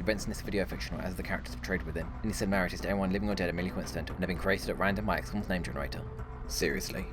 events in this video are fictional as the characters portrayed within. Any similarities to anyone living or dead are merely coincidental and have been created at random by XCOM's name generator. Seriously.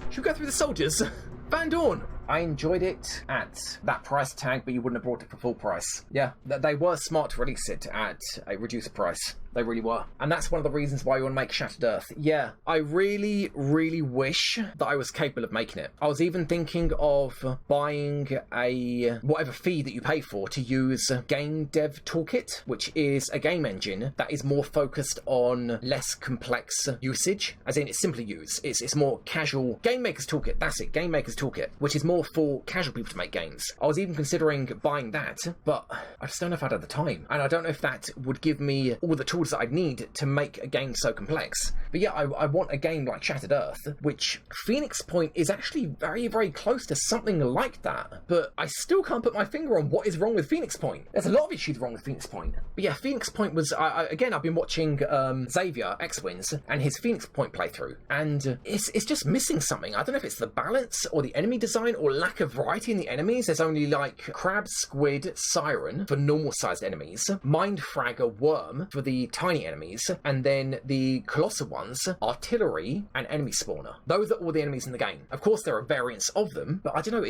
Should we go through the soldiers? Van Dorn! I enjoyed it at that price tag, but you wouldn't have brought it for full price. Yeah, they were smart to release it at a reduced price. They really were. And that's one of the reasons why you want to make Shattered Earth. Yeah, I really, really wish that I was capable of making it. I was even thinking of buying a whatever fee that you pay for to use Game Dev Toolkit, which is a game engine that is more focused on less complex usage, as in it's simpler use. It's more casual. Game Maker's Toolkit, that's it, Game Maker's Toolkit, which is more for casual people to make games. I was even considering buying that, but I just don't know if I'd have the time. And I don't know if that would give me all the tools that I'd need to make a game so complex. But yeah, I want a game like Shattered Earth, which Phoenix Point is actually very, very close to something like that. But I still can't put my finger on what is wrong with Phoenix Point. There's a lot of issues wrong with Phoenix Point. But yeah, Phoenix Point was, again, I've been watching Xavier, X-Wins, and his Phoenix Point playthrough, and it's just missing something. I don't know if it's the balance, or the enemy design, or lack of variety in the enemies. There's only like Crab, Squid, Siren for normal-sized enemies, Mind Fragger, Worm for the tiny enemies, and then the colossal ones, Artillery, and Enemy Spawner. Those are all the enemies in the game. Of course, there are variants of them, but I don't know,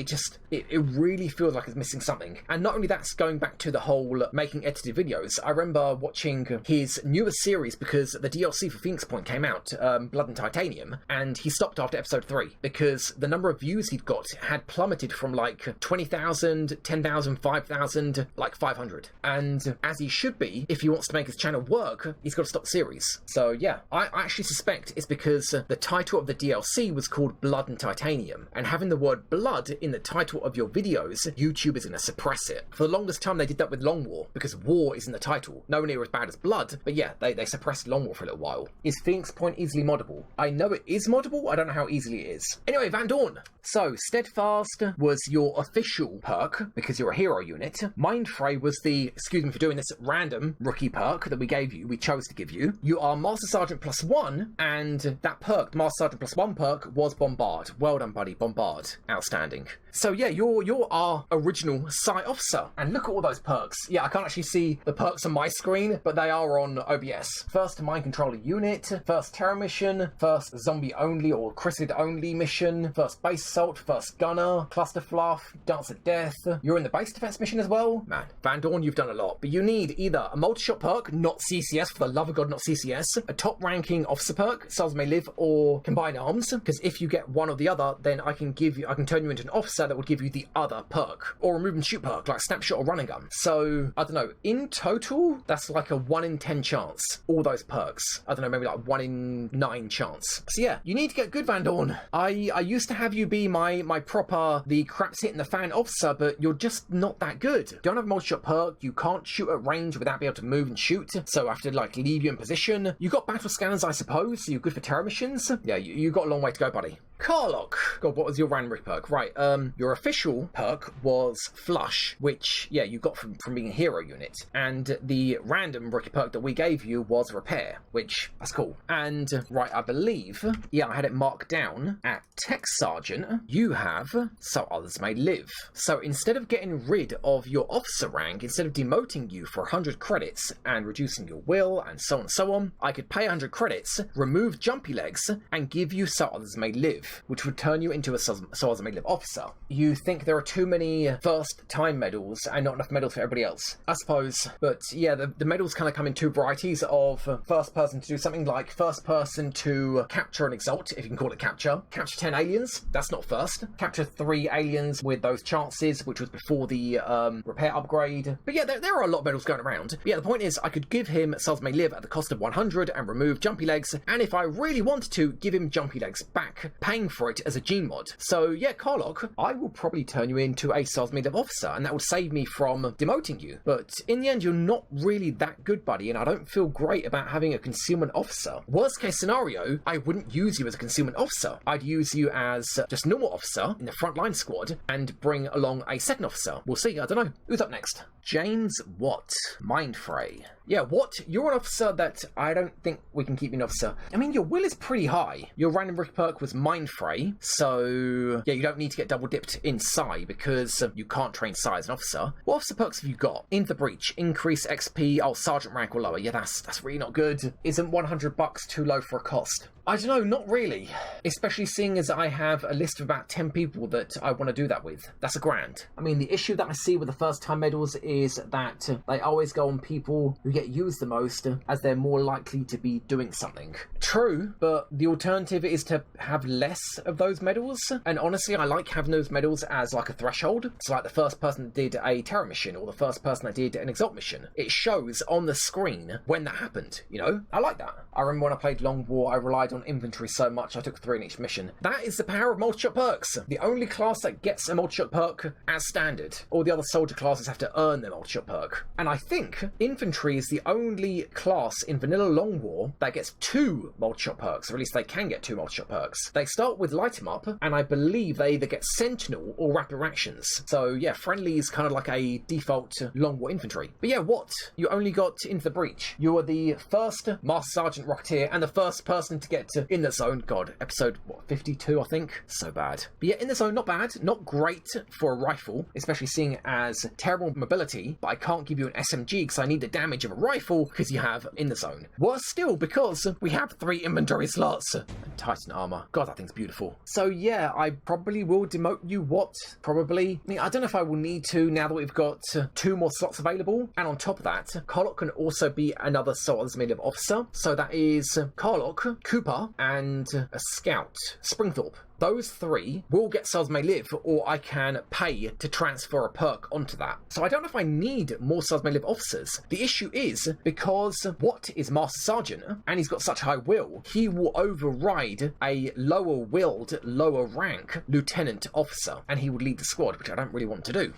it really feels like it's missing something. And not only that's going back to the whole making edited videos, I remember watching his newest series because the DLC for Phoenix Point came out, Blood and Titanium, and he stopped after episode 3 because the number of views he'd got had plummeted from like 20,000, 10,000, 5,000, like 500. And as he should be, if he wants to make his channel work, he's got to stop the series. So yeah, I actually suspect it's because the title of the DLC was called Blood and Titanium, and having the word blood in the title of your videos, YouTube is going to suppress it. For the longest time they did that with Long War, because war is in the title. Nowhere near as bad as blood, but yeah, they suppressed Long War for a little while. Is Phoenix Point easily moddable? I know it is moddable, I don't know how easily it is. Anyway, Van Dorn! So, Steadfast was your official perk, because you're a hero unit. Mind Fray was the, excuse me for doing this, random rookie perk that we gave you, we chose to give you. You are Master Sergeant +1, and that perk, Master Sergeant +1 perk, was Bombard. Well done, buddy, Bombard. Outstanding. So yeah, you're our original Site Officer, and look at all those perks. Yeah, I can't actually see the perks on my screen, but they are on OBS. First Mind Controller Unit, first Terror Mission, first Zombie Only or Chrysid Only Mission, first Base Assault, first Gunner, Cluster Fluff, Dance of Death. You're in the Base Defense Mission as well? Man, Van Dorn, you've done a lot. But you need either a multi-shot perk, not CCS, for the love of God, not CCS, a top-ranking officer perk, Souls May Live, or Combined Arms, because if you get one or the other, then I can turn you into an officer that will give you the other perk, or a move and shoot perk, like Snapshot or Running Gun. So, I don't know, in total, that's like a 1 in 10 chance, all those perks. I don't know, maybe like 1 in 9 chance. So yeah, you need to get good, Van Dorn. I used to have you be my proper, the crap's hitting the fan officer, but you're just not that good. You don't have a multi-shot perk, you can't shoot at range without being able to move and shoot, so I have to like leave you in position. You got battle scanners, I suppose, so you're good for terror missions. Yeah, you got a long way to go, buddy. Carlock. God, what was your random perk? Right, your official perk was Flush, which, yeah, you got from being a hero unit. And the random rookie perk that we gave you was Repair, which, that's cool. And, right, I believe, yeah, I had it marked down at Tech Sergeant, you have So Others May Live. So instead of getting rid of your officer rank, instead of demoting you for 100 credits and reducing your will and so on, I could pay 100 credits, remove Jumpy Legs, and give you So Others May Live, which would turn you into a So Others May Live officer. You think there are too many first time medals and not enough medals for everybody else, I suppose. But yeah, the medals kind of come in two varieties of first person to do something like first person to capture and exalt, if you can call it capture 10 aliens, that's not first, capture 3 aliens with those chances, which was before the repair upgrade. But yeah, there are a lot of medals going around. But yeah, the point is I could give him Souls May Live at the cost of 100 and remove Jumpy Legs, and if I really wanted to, give him Jumpy Legs back, paying for it as a gene mod. So yeah, Carlock, I will probably turn you into a Souls May Live officer, and that would save me from demoting you. But in the end, you're not really that good, buddy, and I don't feel great about having a concealment officer. Worst case scenario, I wouldn't use you as a concealment officer. I'd use you as just normal officer in the frontline squad and bring along a second officer. We'll see, I don't know. Who's up next? James Watt, Mind Fray. Yeah, Watt, you're an officer that I don't think we can keep you an officer. I mean, your will is pretty high. Your random rookie perk was Mind trained Frey, so yeah, you don't need to get double dipped in Psi because you can't train Psi as an officer. What officer perks have you got? Into the Breach, increase XP, sergeant rank or lower. Yeah, that's really not good. Isn't $100 too low for a cost? I don't know, not really. Especially seeing as I have a list of about 10 people that I want to do that with. That's $1,000. I mean, the issue that I see with the first time medals is that they always go on people who get used the most as they're more likely to be doing something. True, but the alternative is to have less of those medals. And honestly, I like having those medals as like a threshold. So like the first person that did a Terror mission or the first person that did an Exalt mission. It shows on the screen when that happened, you know? I like that. I remember when I played Long War, I relied on inventory so much I took 3 in each mission. That is the power of multi-shot perks. The only class that gets a multi-shot perk as standard. All the other soldier classes have to earn their multi-shot perk. And I think infantry is the only class in Vanilla Long War that gets 2 multi-shot perks, or at least they can get 2 multi-shot perks. They start with Light 'em Up, and I believe they either get Sentinel or Rapid Reactions. So yeah, friendly is kind of like a default Long War infantry. But yeah, what? You only got Into the Breach. You are the first Master Sergeant Rocketeer and the first person to get In the Zone. God, episode, 52, I think? So bad. But yeah, In the Zone, not bad. Not great for a rifle, especially seeing as terrible mobility, but I can't give you an SMG because I need the damage of a rifle because you have In the Zone. Worse still, because we have 3 inventory slots. And Titan armor. God, that thing's beautiful. So yeah, I probably will demote you. What? Probably. I mean, I don't know if I will need to now that we've got 2 more slots available. And on top of that, Carlock can also be another Swordsman officer. So that is Carlock, Cooper, and a Scout, Springthorpe. Those 3 will get Swords May Live, or I can pay to transfer a perk onto that. So I don't know if I need more Swords May Live officers. The issue is, because Watt is Master Sergeant, and he's got such high will, he will override a lower willed, lower rank Lieutenant Officer, and he would lead the squad, which I don't really want to do.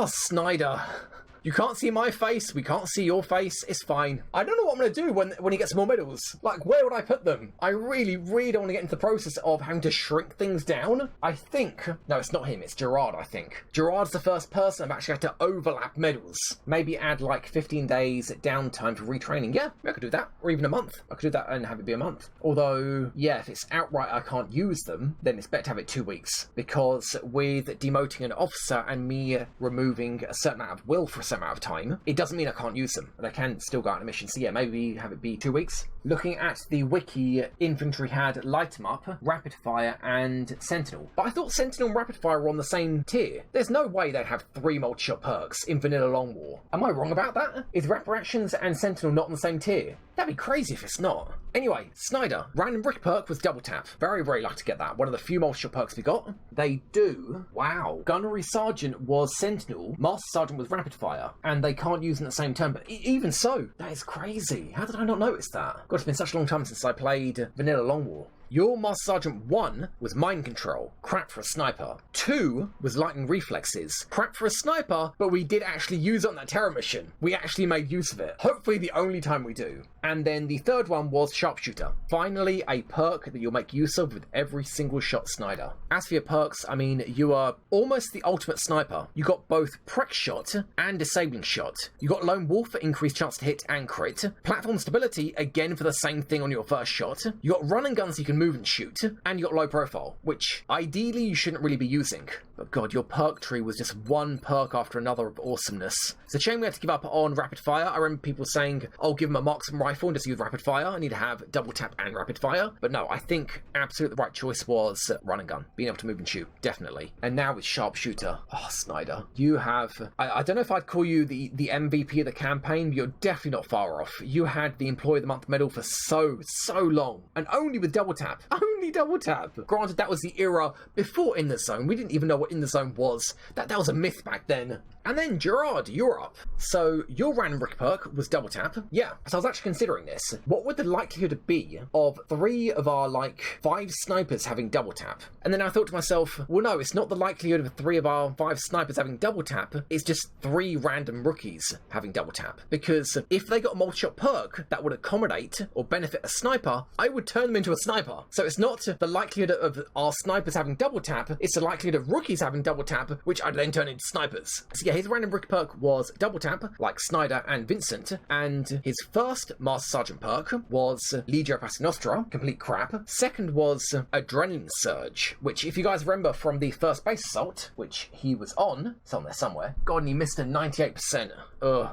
Snyder. You can't see my face, we can't see your face, it's fine. I don't know what I'm going to do when he gets more medals. Like, where would I put them? I really don't want to get into the process of having to shrink things down. I think... No, it's not him, it's Gerard, I think. Gerard's the first person I've actually had to overlap medals. Maybe add, like, 15 days downtime for retraining. Yeah, I could do that. Or even a month. I could do that and have it be a month. Although, yeah, if it's outright I can't use them, then it's better to have it 2 weeks. Because with demoting an officer and me removing a certain amount of will for a certain amount of time, it doesn't mean I can't use them, but I can still go out on a mission. So yeah, maybe have it be 2 weeks. Looking at the wiki, infantry had Light 'em Up, Rapid Fire, and Sentinel. But I thought Sentinel and Rapid Fire were on the same tier. There's no way they'd have 3 multi-shot perks in Vanilla Long War. Am I wrong about that? Is Rapid Actions and Sentinel not on the same tier? That'd be crazy if it's not. Anyway, Snyder. Random Brick perk with Double Tap. Very lucky to get that. One of the few multi-shot perks we got. They do. Wow. Gunnery Sergeant was Sentinel. Master Sergeant was Rapid Fire. And they can't use in the same turn. But even so, that is crazy. How did I not notice that? God, it's been such a long time since I played Vanilla Long War. Your Master Sergeant 1 was Mind Control, crap for a sniper. 2 was Lightning Reflexes, crap for a sniper, but we did actually use it on that terror mission. We actually made use of it. Hopefully the only time we do. And then the 3rd one was Sharpshooter. Finally, a perk that you'll make use of with every single shot Snyder. As for your perks, I mean, you are almost the ultimate sniper. You got both Prec Shot and Disabling Shot. You got Lone Wolf for increased chance to hit and crit. Platform Stability, again for the same thing on your first shot. You got Run and Gun so you can move and shoot, and you got Low Profile, which ideally you shouldn't really be using. But god, your perk tree was just one perk after another of awesomeness. It's a shame we had to give up on Rapid Fire. I remember people saying, oh, give him a marksman rifle and just use Rapid Fire. I need to have Double Tap and Rapid Fire. But no, I think absolutely the right choice was Run and Gun. Being able to move and shoot, definitely. And now with Sharpshooter. Oh, Snyder. You have... I don't know if I'd call you the MVP of the campaign, but you're definitely not far off. You had the Employee of the Month medal for so long. And only with Double Tap. Only Double Tap. Granted, that was the era before In the Zone. We didn't even know what In the Zone was. That was a myth back then. And then, Gerard, you're up. So, your random brick perk was Double Tap. Yeah, so I was actually considering this. What would the likelihood be of 3 of our, 5 snipers having Double Tap? And then I thought to myself, well, no, it's not the likelihood of 3 of our 5 snipers having Double Tap. It's just 3 random rookies having Double Tap. Because if they got a multi-shot perk that would accommodate or benefit a sniper, I would turn them into a sniper. So it's not not the likelihood of our snipers having double tap, it's the likelihood of rookies having double tap, which I'd then turn into snipers. So yeah, his random rookie perk was double tap, like Snyder and Vincent, and his first Master Sergeant perk was Legio Paternostra, complete crap. Second was Adrenaline Surge, which if you guys remember from the first base assault, which he was on, it's on there somewhere, God, and he missed a 98%.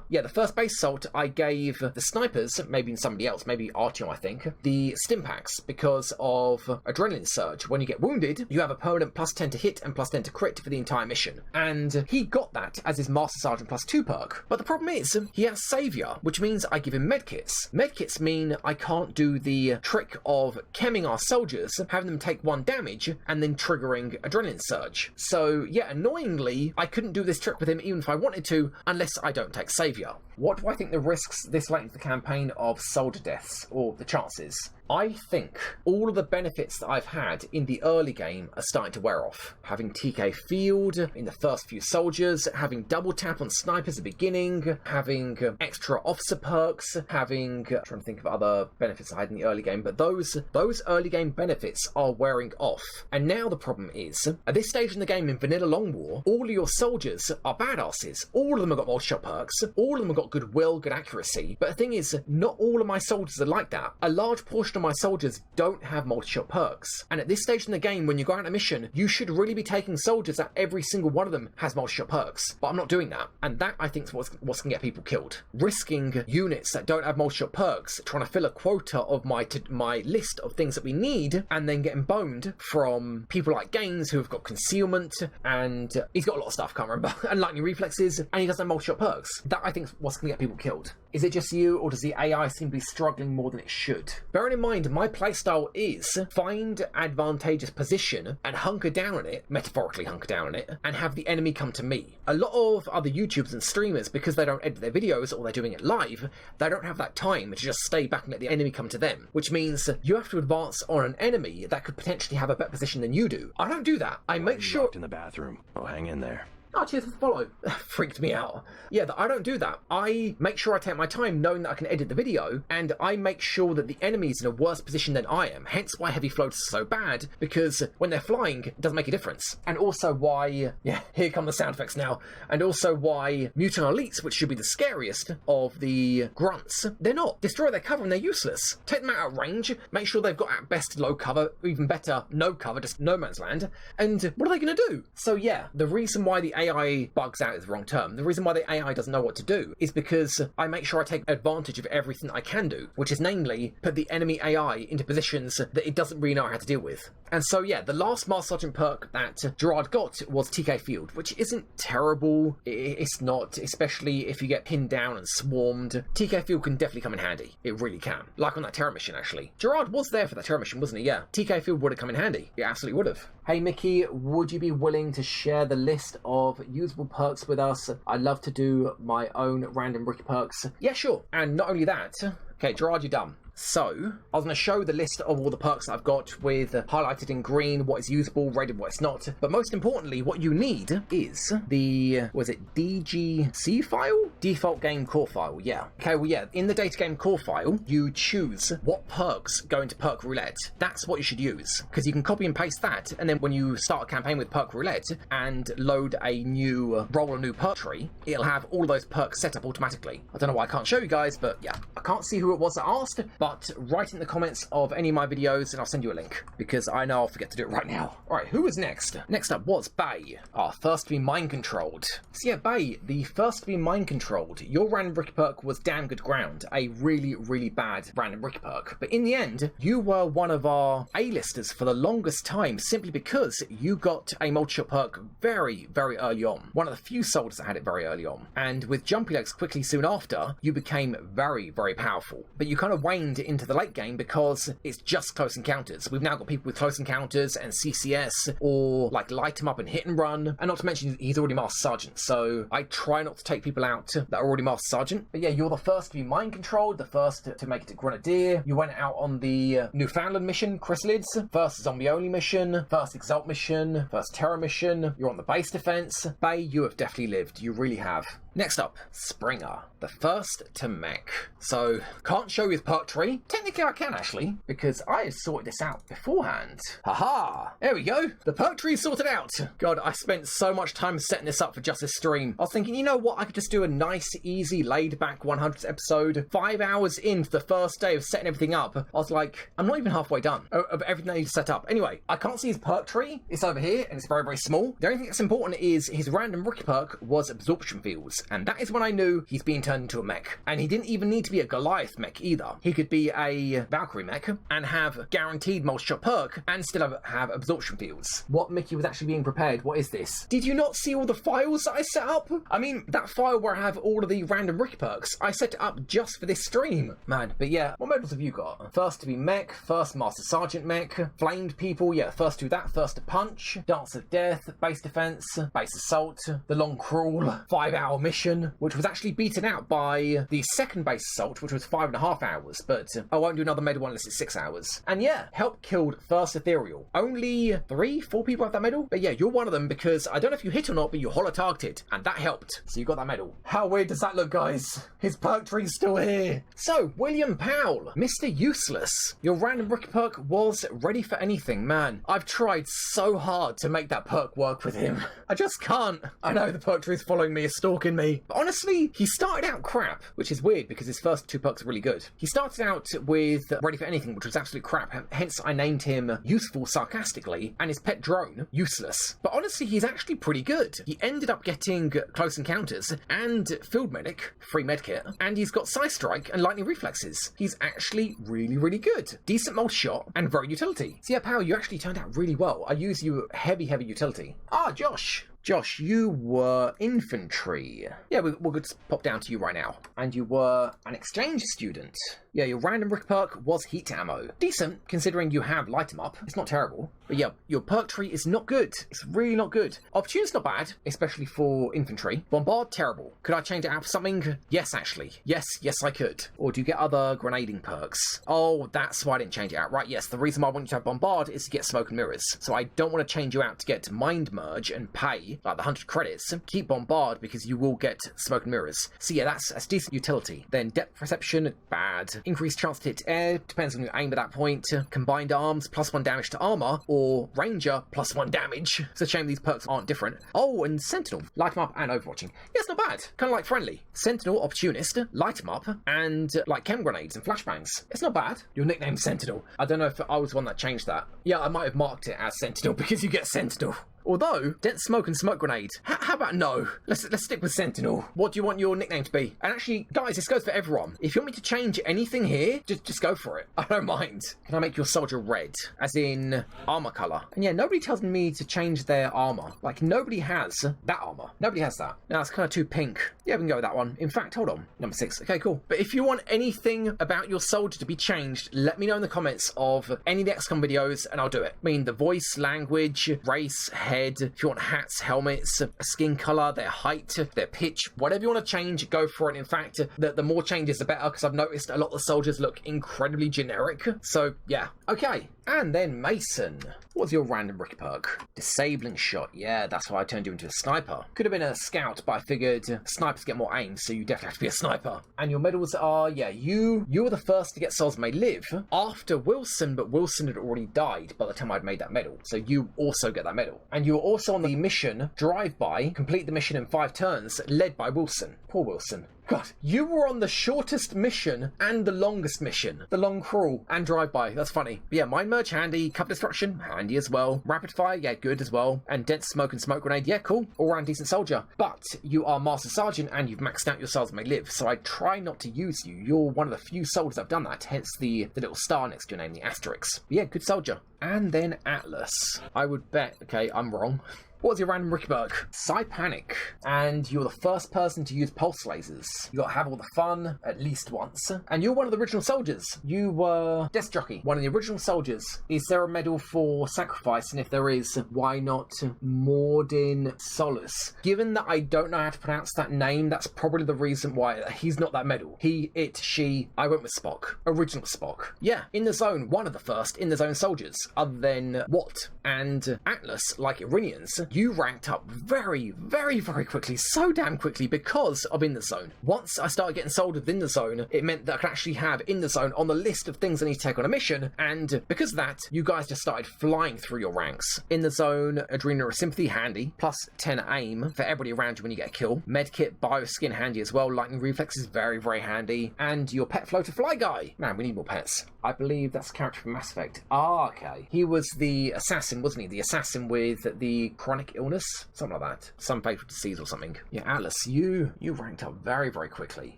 Yeah, the first base assault, I gave the snipers, maybe somebody else, maybe Artyom, I think, the stim packs because of Adrenaline Surge. When you get wounded, you have a permanent +10 to hit and +10 to crit for the entire mission. And he got that as his Master Sergeant +2 perk. But the problem is, he has Saviour, which means I give him medkits. Medkits mean I can't do the trick of chemming our soldiers, having them take 1 damage, and then triggering Adrenaline Surge. So yeah, annoyingly, I couldn't do this trick with him even if I wanted to, unless I don't take Saviour. What do I think the risks this late into the campaign of soldier deaths, or the chances? I think all of the benefits that I've had in the early game are starting to wear off. Having TK Field in the first few soldiers, having double tap on snipers at the beginning, having extra officer perks, having... trying to think of other benefits I had in the early game, but those early game benefits are wearing off. And now the problem is, at this stage in the game in Vanilla Long War, all of your soldiers are badasses. All of them have got multi-shot perks, all of them have got goodwill, good accuracy, but the thing is, not all of my soldiers are like that. A large portion of my soldiers don't have multi-shot perks. And at this stage in the game, when you go out on a mission, you should really be taking soldiers that every single one of them has multi-shot perks. But I'm not doing that. And that, I think, is what's going to get people killed. Risking units that don't have multi-shot perks, trying to fill a quota of my list of things that we need, and then getting boned from people like Gaines, who have got concealment, and he's got a lot of stuff, can't remember, and lightning reflexes, and he doesn't have multi-shot perks. That, I think, is what's going to get people killed. Is it just you, or does the AI seem to be struggling more than it should? Bearing in mind, my playstyle is find advantageous position and hunker down on it, metaphorically hunker down on it, and have the enemy come to me. A lot of other YouTubers and streamers, because they don't edit their videos or they're doing it live, they don't have that time to just stay back and let the enemy come to them, which means you have to advance on an enemy that could potentially have a better position than you do. I don't do that. I make sure... in the bathroom. Oh, hang in there. Oh, cheers for the follow. Freaked me out. Yeah, I don't do that. I make sure I take my time knowing that I can edit the video, and I make sure that the enemy's in a worse position than I am. Hence why heavy floaters are so bad, because when they're flying, it doesn't make a difference. And also why... yeah, here come the sound effects now. And also why mutant elites, which should be the scariest of the grunts, they're not. Destroy their cover and they're useless. Take them out of range, make sure they've got at best low cover, even better, no cover, just no man's land. And what are they going to do? So yeah, the reason why the AI bugs out is the wrong term. The reason why the AI doesn't know what to do is because I make sure I take advantage of everything I can do, which is namely put the enemy AI into positions that it doesn't really know how to deal with. And so yeah, the last Master Sergeant perk that Gerard got was TK Field, which isn't terrible. It's not, especially if you get pinned down and swarmed. TK Field can definitely come in handy. It really can. Like on that terror mission, actually. Gerard was there for that terror mission, wasn't he? Yeah. TK Field would have come in handy. It absolutely would have. Hey Mickey, would you be willing to share the list of usable perks with us? I'd love to do my own random rookie perks. Yeah, sure. And not only that, okay, Gerard, you're done. So, I was going to show the list of all the perks that I've got with highlighted in green, what is usable, rated, what it's not. But most importantly, what you need is the, was it DGC file? Default game core file, yeah. Okay, well, yeah, in the data game core file, you choose what perks go into perk roulette. That's what you should use, because you can copy and paste that, and then when you start a campaign with perk roulette and load a new, roll a new perk tree, it'll have all of those perks set up automatically. I don't know why I can't show you guys, but yeah. I can't see who it was that asked, but write in the comments of any of my videos and I'll send you a link, because I know I'll forget to do it right now. Alright, who was next? Next up was Bay, our first to be mind controlled. So yeah, Bay, the first to be mind controlled. Your random rookie perk was damn good ground, a really, really bad random rookie perk. But in the end, you were one of our A-listers for the longest time, simply because you got a multi-shot perk very, very early on. One of the few soldiers that had it very early on. And with Jumpy Legs quickly soon after, you became very, very powerful. But you kind of waned into the late game because it's just close encounters. We've now got people with close encounters and CCS, or like light him up and hit and run. And not to mention, he's already Master Sergeant, so I try not to take people out that are already Master Sergeant. But yeah, you're the first to be mind controlled, the first to make it to Grenadier. You went out on the Newfoundland mission, Chrysalids, first zombie only mission, first Exalt mission, first Terror mission. You're on the base defense. Bay, you have definitely lived. You really have. Next up, Springer, the first to mech. So, can't show you his perk tree. Technically I can actually, because I had sorted this out beforehand. Haha! There we go, the perk tree is sorted out. God, I spent so much time setting this up for just this stream. I was thinking, you know what, I could just do a nice, easy, laid-back 100th episode. 5 hours into the first day of setting everything up, I was like, I'm not even halfway done of everything I need to set up. Anyway, I can't see his perk tree. It's over here, and it's very, very small. The only thing that's important is his random rookie perk was absorption fields, and that is when I knew he's being turned into a mech. And he didn't even need to be a Goliath mech either. He could be a Valkyrie mech and have guaranteed multi-shot perk and still have absorption fields. What Mickey was actually being prepared? What is this? Did you not see all the files that I set up? I mean, that file where I have all of the random rookie perks, I set it up just for this stream. Man, but yeah, what medals have you got? First to be mech, first Master Sergeant mech, flamed people, yeah, first to that, first to punch, Dance of Death, base defense, base assault, the long crawl, 5-hour mission, which was actually beaten out by the second base assault, which was 5.5 hours, but I won't do another medal one unless it's 6 hours. And yeah, help killed first ethereal. Only 3-4 people have that medal, but yeah, you're one of them because I don't know if you hit or not, but you holo targeted, and that helped. So you got that medal. How weird does that look, guys? His perk tree's still here. So, William Powell, Mr. Useless. Your random rookie perk was ready for anything, man. I've tried so hard to make that perk work with him. I just can't. I know the perk tree is following me, is stalking me. But honestly, he started out crap, which is weird because his first 2 perks are really good. He started out with Ready for Anything, which was absolute crap, hence I named him Useful sarcastically, and his pet drone, Useless. But honestly, he's actually pretty good. He ended up getting Close Encounters and Field Medic, free medkit, and he's got Side Strike and Lightning Reflexes. He's actually really, really good. Decent multi-shot and very utility. So yeah, Power, you actually turned out really well. I use you heavy utility. Ah, Josh. Josh, you were infantry. Yeah, we'll just pop down to you right now. And you were an exchange student. Yeah, your random rookie perk was heat ammo. Decent, considering you have light 'em up. It's not terrible. But yeah, your perk tree is not good. It's really not good. Opportunity's not bad, especially for infantry. Bombard, terrible. Could I change it out for something? Yes, actually. Yes, I could. Or do you get other grenading perks? Oh, that's why I didn't change it out. Right, yes, the reason why I want you to have Bombard is to get Smoke and Mirrors. So I don't want to change you out to get Mind Merge and pay like the 100 credits. Keep Bombard because you will get Smoke and Mirrors. So yeah, that's decent utility. Then Depth Perception, bad. Increased chance to hit air, depends on your aim at that point. Combined Arms, +1 damage to armor, or Ranger, +1 damage. It's a shame these perks aren't different. Oh, and Sentinel, light 'em up and Overwatching. Yeah, it's not bad. Kind of like friendly. Sentinel, Opportunist, light 'em up, and like chem grenades and flashbangs. It's not bad. Your nickname's Sentinel. I don't know if I was the one that changed that. Yeah, I might have marked it as Sentinel because you get Sentinel. Although, Dense Smoke and Smoke Grenade. How about no? Let's stick with Sentinel. What do you want your nickname to be? And actually, guys, this goes for everyone. If you want me to change anything here, just go for it. I don't mind. Can I make your soldier red? As in armor color. And yeah, nobody tells me to change their armor. Like, nobody has that armor. Nobody has that. Now, it's kind of too pink. Yeah, we can go with that one. In fact, hold on. Number 6. Okay, cool. But if you want anything about your soldier to be changed, let me know in the comments of any of the XCOM videos, and I'll do it. I mean, the voice, language, race, head, if you want hats, helmets, skin color, their height, their pitch, whatever you want to change, go for it. In fact, the more changes the better, because I've noticed a lot of the soldiers look incredibly generic. So yeah, okay. And then Mason. What's your random rookie perk? Disabling shot. Yeah, that's why I turned you into a sniper. Could have been a scout, but I figured snipers get more aim, so you definitely have to be a sniper. And your medals are, yeah, you were the first to get Souls May Live after Wilson, but Wilson had already died by the time I'd made that medal. So you also get that medal. And you were also on the mission Drive-By, complete the mission in 5 turns, led by Wilson. Poor Wilson. God, you were on the shortest mission and the longest mission. The long crawl and drive-by. That's funny. But yeah, Mind Merge, handy. Cover Destruction, handy as well. Rapid Fire, yeah, good as well. And Dense Smoke and Smoke Grenade, yeah, cool. All-round decent soldier. But you are Master Sergeant and you've maxed out your Souls May Live, so I try not to use you. You're one of the few soldiers I've done that, hence the little star next to your name, the asterisk. But yeah, good soldier. And then Atlas. I would bet, okay, I'm wrong. What was your random rookie perk? Panic. And you're the first person to use pulse lasers. You got to have all the fun at least once. And you're one of the original soldiers. You were Death Jockey, one of the original soldiers. Is there a medal for sacrifice? And if there is, why not Mordin Solus? Given that I don't know how to pronounce that name, that's probably the reason why he's not that medal. He, it, she, I went with Spock. Original Spock. Yeah, in the zone, one of the first in the zone soldiers, other than Watt and Atlas, like Iranians, you ranked up very, very, very quickly, so damn quickly because of In the Zone. Once I started getting sold with In the Zone, it meant that I could actually have In the Zone on the list of things I need to take on a mission, and because of that, you guys just started flying through your ranks. In the Zone, Adrenal Sympathy, handy, plus 10 aim for everybody around you when you get a kill. Medkit, Bioskin, handy as well. Lightning Reflex is very, very handy. And your Pet Floater Fly guy. Man, we need more pets. I believe that's a character from Mass Effect. Ah, okay. He was the assassin, wasn't he? The assassin with the chronic illness? Something like that. Some fatal disease or something. Yeah, Atlas, you ranked up very, very quickly.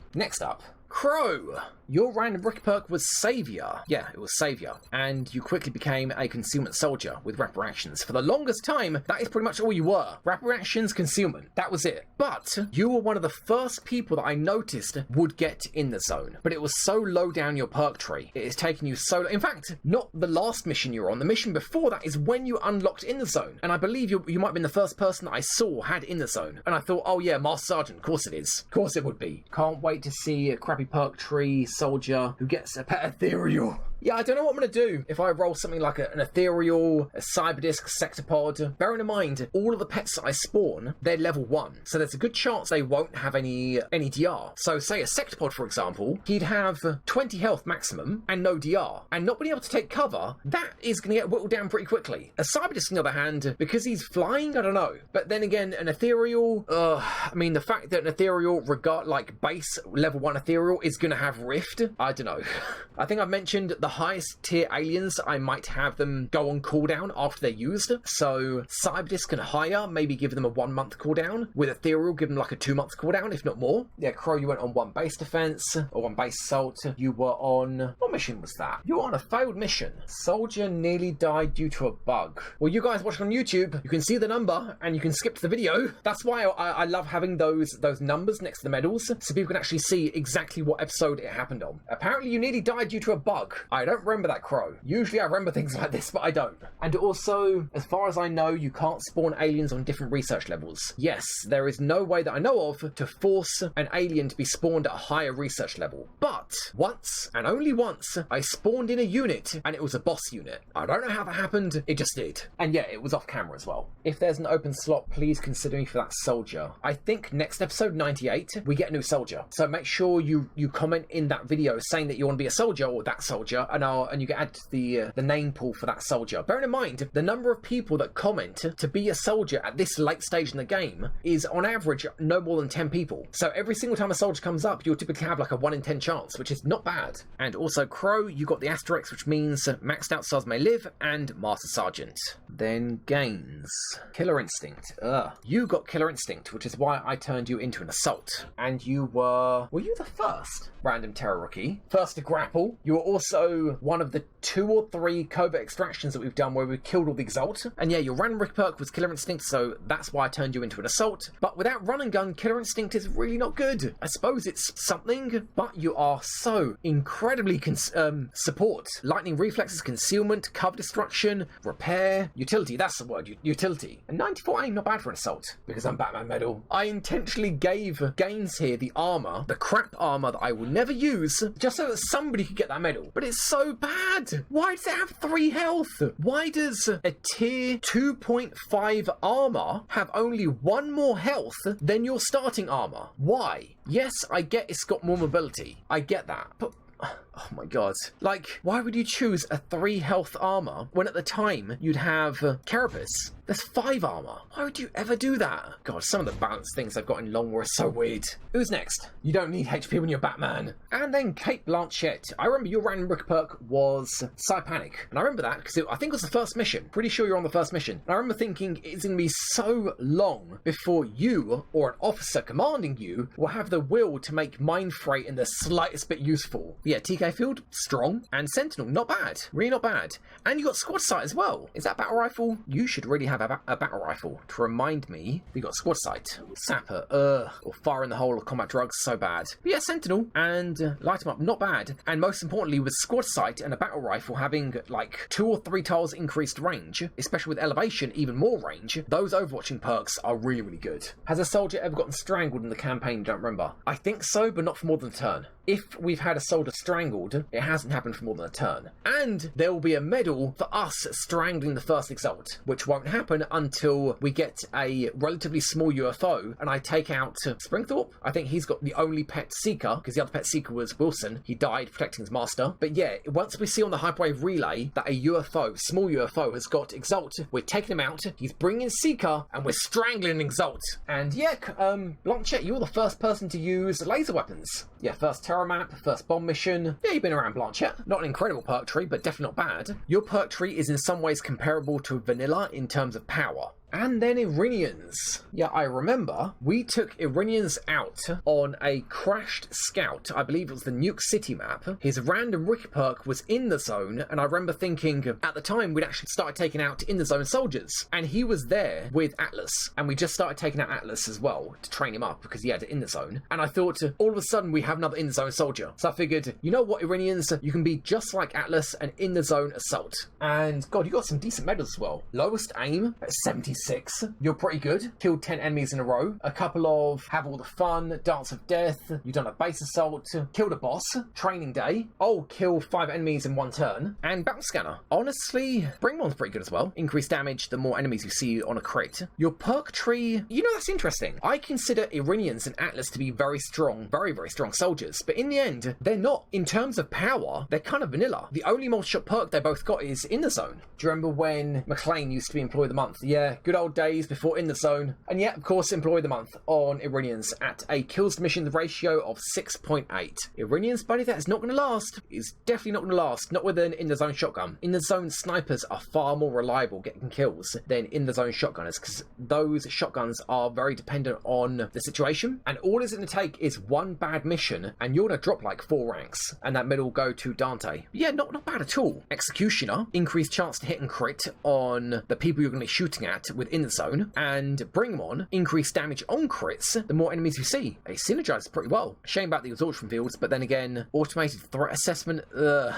Next up, Crow. Your random rookie perk was Savior. Yeah, it was Savior. And you quickly became a concealment soldier with rapid reactions. For the longest time, that is pretty much all you were. Rapid reactions, concealment. That was it. But you were one of the first people that I noticed would get In the Zone. But it was so low down your perk tree. It is taking you so... In fact, not the last mission you were on. The mission before that is when you unlocked In the Zone. And I believe you might have been the first person that I saw had In the Zone. And I thought, oh yeah, Master Sergeant, of course it is. Of course it would be. Can't wait to see a crappy perk tree soldier who gets a pet ethereal. Yeah, I don't know what I'm going to do if I roll something like an ethereal, a cyberdisc, sectopod. Bearing in mind, all of the pets that I spawn, they're level 1. So there's a good chance they won't have any DR. So say a sectopod, for example, he'd have 20 health maximum and no DR. And not being able to take cover, that is going to get whittled down pretty quickly. A cyberdisc, on the other hand, because he's flying, I don't know. But then again, an ethereal, I mean, the fact that an ethereal, like base level 1 ethereal, is going to have Rift, I don't know. I think I've mentioned the highest tier aliens, I might have them go on cooldown after they're used. So Cyberdisc and higher, maybe give them a 1 month cooldown. With Ethereal, give them like a 2 month cooldown, if not more. Yeah, Crow, you went on 1 base defense, or 1 base assault. You were on... What mission was that? You were on a failed mission. Soldier nearly died due to a bug. Well, you guys watching on YouTube, you can see the number, and you can skip to the video. That's why I love having those numbers next to the medals, so people can actually see exactly what episode it happened on. Apparently, you nearly died due to a bug. I don't remember that, Crow. Usually I remember things like this, but I don't. And also, as far as I know, you can't spawn aliens on different research levels. Yes, there is no way that I know of to force an alien to be spawned at a higher research level. But once, and only once, I spawned in a unit, and it was a boss unit. I don't know how that happened, it just did. And yeah, it was off camera as well. If there's an open slot, please consider me for that soldier. I think next episode 98, we get a new soldier. So make sure you comment in that video saying that you want to be a soldier or that soldier, and you can add the name pool for that soldier. Bearing in mind, the number of people that comment to be a soldier at this late stage in the game is on average no more than 10 people. So every single time a soldier comes up, you'll typically have like a 1 in 10 chance, which is not bad. And also Crow, you got the asterisk, which means maxed out stars may live, and Master Sergeant. Then gains. Killer Instinct. You got Killer Instinct, which is why I turned you into an assault. And you were you the first random terror rookie? First to grapple. You were also one of the 2 or 3 covert extractions that we've done where we killed all the Exalt. And yeah, your random rookie perk was Killer Instinct, so that's why I turned you into an assault. But without run and gun, Killer Instinct is really not good. I suppose it's something, but you are so incredibly support. Lightning reflexes, concealment, cover destruction, repair, utility, that's the word, utility. And 94 aim, not bad for an assault, because I'm Batman medal. I intentionally gave gains here the armor, the crap armor that I will never use, just so that somebody could get that medal. But it's so bad. Why does it have 3 health? Why does a tier 2.5 armor have only 1 more health than your starting armor? Why? Yes, I get it's got more mobility. I get that. But oh my god. Like, why would you choose a 3 health armor when at the time you'd have Carapace? There's 5 armor. Why would you ever do that? God, some of the balance things I've got in Long War are so weird. Who's next? You don't need HP when you're Batman. And then Kate Blanchett. I remember your random rookie perk was Panic. And I remember that because I think it was the first mission. Pretty sure you're on the first mission. And I remember thinking it's going to be so long before you or an officer commanding you will have the will to make Mind Freight in the slightest bit useful. But yeah, TK Field, strong. And Sentinel, not bad. Really not bad. And you got Squad Sight as well. Is that battle rifle? You should really have a battle rifle to remind me you got Squad Sight. Sapper, or Fire in the Hole or Combat Drugs, so bad. But yeah, Sentinel and Light 'em Up, not bad. And most importantly, with Squad Sight and a battle rifle having like 2 or 3 tiles increased range, especially with elevation, even more range, those overwatching perks are really, really good. Has a soldier ever gotten strangled in the campaign? Don't remember. I think so, but not for more than a turn. If we've had a soldier strangled strangled, it hasn't happened for more than a turn. And there will be a medal for us strangling the first Exalt, which won't happen until we get a relatively small UFO and I take out Springthorpe. I think he's got the only pet Seeker, because the other pet Seeker was Wilson. He died protecting his master. But yeah, once we see on the Hyperwave relay that a UFO, small UFO, has got Exalt, we're taking him out, he's bringing Seeker, and we're strangling Exalt. And yeah, Blanchett, you're the first person to use laser weapons. Yeah, first Terror Map, first bomb mission. Yeah, you've been around, Blanchett. Not an incredible perk tree, but definitely not bad. Your perk tree is in some ways comparable to vanilla in terms of power. And then Iranians. Yeah, I remember we took Iranians out on a crashed scout. I believe it was the Nuke City map. His random Rick perk was in the zone, and I remember thinking at the time we'd actually started taking out in the zone soldiers. And he was there with Atlas, and we just started taking out Atlas as well to train him up because he had it in the zone. And I thought all of a sudden we have another in the zone soldier. So I figured, you know what, Iranians, you can be just like Atlas and in the zone assault. And God, you got some decent medals as well. Lowest aim at 76. You're pretty good. Killed 10 enemies in a row. A couple of Have All the Fun, Dance of Death. You've done a base assault. Killed a boss. Training day. Oh, kill 5 enemies in 1 turn. And Battle Scanner. Honestly, Bringmon's pretty good as well. Increased damage the more enemies you see on a crit. Your perk tree, you know, that's interesting. I consider Iranians and Atlas to be very strong, very, very strong soldiers. But in the end, they're not. In terms of power, they're kind of vanilla. The only multi-shot perk they both got is in the zone. Do you remember when McLean used to be Employee of the Month? Yeah, good old days before in the zone. And yet, of course, Employee of the Month on Iranians at a kills to mission ratio of 6.8. Iranians, buddy, that is not going to last. It's definitely not going to last. Not with an in the zone shotgun. In the zone snipers are far more reliable getting kills than in the zone shotgunners, because those shotguns are very dependent on the situation. And all it's going to take is one bad mission, and you're going to drop like 4 ranks, and that medal will go to Dante. But yeah, not bad at all. Executioner, increased chance to hit and crit on the people you're going to be shooting at within the zone, and Bring 'em On, increased damage on crits the more enemies you see. It synergizes pretty well. Shame about the absorption fields, but then again, automated threat assessment, or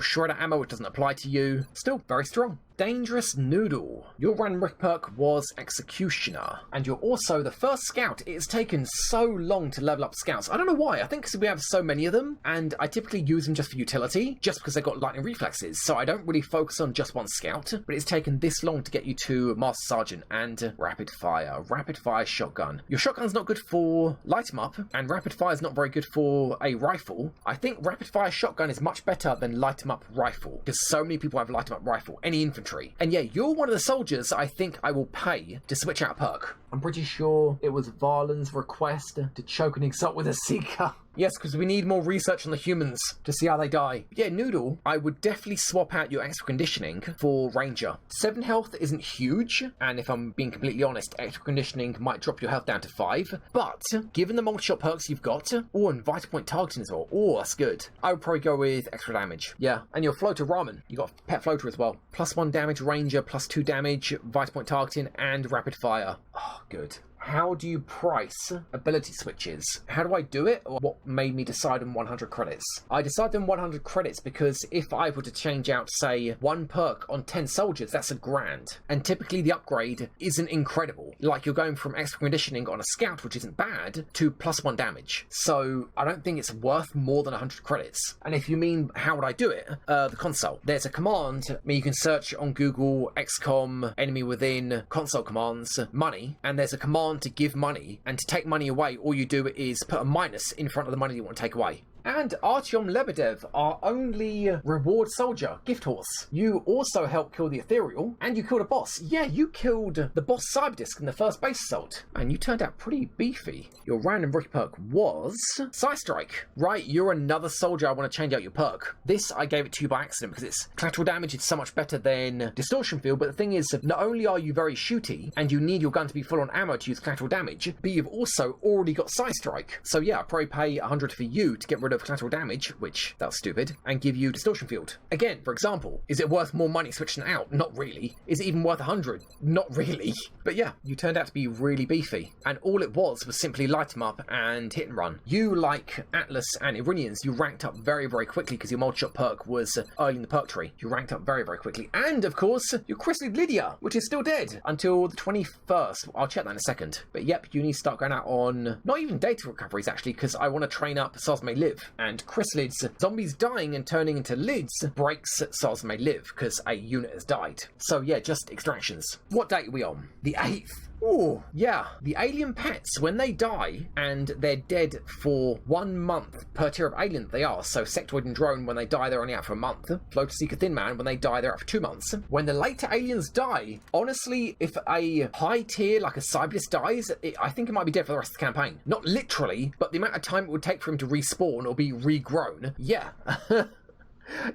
shredder ammo, it doesn't apply to you. Still very strong. Dangerous Noodle. Your random Rick perk was Executioner, and you're also the first scout. It has taken so long to level up scouts. I don't know why. I think because we have so many of them, and I typically use them just for utility, just because they've got lightning reflexes, so I don't really focus on just one scout, but it's taken this long to get you to Master Sergeant and Rapid Fire. Rapid Fire Shotgun. Your shotgun's not good for light 'em up, and Rapid Fire is not very good for a rifle. I think Rapid Fire Shotgun is much better than light 'em up rifle, because so many people have light 'em up rifle. Any infantry. And yeah, you're one of the soldiers I think I will pay to switch out a perk. I'm pretty sure it was Varlan's request to choke and exalt with a Seeker. Yes, because we need more research on the humans to see how they die. Yeah, Noodle, I would definitely swap out your extra conditioning for Ranger. 7 health isn't huge, and if I'm being completely honest, extra conditioning might drop your health down to 5, but given the multi-shot perks you've got, and Vital Point targeting as well, that's good. I would probably go with extra damage. Yeah, and your Floater Ramen, you got Pet Floater as well. +1 damage Ranger, +2 damage, Vital Point targeting, and Rapid Fire. Oh, good. How do you price ability switches? How do I do it? Or what made me decide on 100 credits? I decided on 100 credits because if I were to change out, say, 1 perk on 10 soldiers, that's $1,000. And typically the upgrade isn't incredible. Like you're going from extra conditioning on a scout, which isn't bad, to +1 damage. So I don't think it's worth more than 100 credits. And if you mean how would I do it? The console. There's a command. I mean, you can search on Google XCOM, enemy within, console commands, money, and there's a command to give money, and to take money away, all you do is put a minus in front of the money you want to take away. And Artyom Lebedev, our only reward soldier, Gift Horse. You also helped kill the Ethereal, and you killed a boss. Yeah, you killed the boss Cyberdisk in the first base assault, and you turned out pretty beefy. Your random rookie perk was Side Strike. Right, you're another soldier I want to change out your perk. This, I gave it to you by accident, because its collateral damage is so much better than Distortion Field, but the thing is, not only are you very shooty, and you need your gun to be full on ammo to use collateral damage, but you've also already got Side Strike. So yeah, I'd probably pay 100 for you to get rid of collateral damage, which that's stupid, and give you Distortion Field. Again, for example, is it worth more money switching it out? Not really. Is it even worth 100? Not really. But yeah, you turned out to be really beefy, and all it was simply light 'em up and hit and run. You, like Atlas and Iranians, you ranked up very, very quickly because your multi-shot perk was early in the perk tree. You ranked up very, very quickly. And of course, you christened Lydia, which is still dead until the 21st. I'll check that in a second. Newfoundland. But yep, you need to start going out on not even data recoveries actually, because I want to train up Soz May Live. And chrysalids, zombies dying and turning into lids breaks Soz May Live because a unit has died. So yeah, just extractions. What date are we on? The 8th. Oh, yeah. The alien pets, when they die, and they're dead for 1 month per tier of alien they are. So Sectoid and Drone, when they die, they're only out for a month. Floater Seeker Thin Man, when they die, they're out for 2 months. When the later aliens die, honestly, if a high tier like a Cybulus dies, I think it might be dead for the rest of the campaign. Not literally, but the amount of time it would take for him to respawn or be regrown, yeah.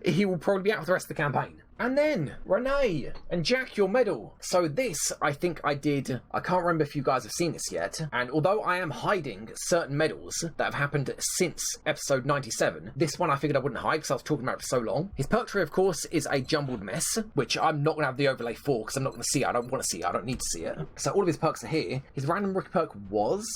He will probably be out for the rest of the campaign. And then, Renee and Jack, your medal. So this, I think I did, I can't remember if you guys have seen this yet, and although I am hiding certain medals that have happened since episode 97, this one I figured I wouldn't hide because I was talking about it for so long. His perk tree, of course, is a jumbled mess, which I'm not going to have the overlay for because I'm not going to see it. I don't want to see it. I don't need to see it. So all of his perks are here. His random rookie perk was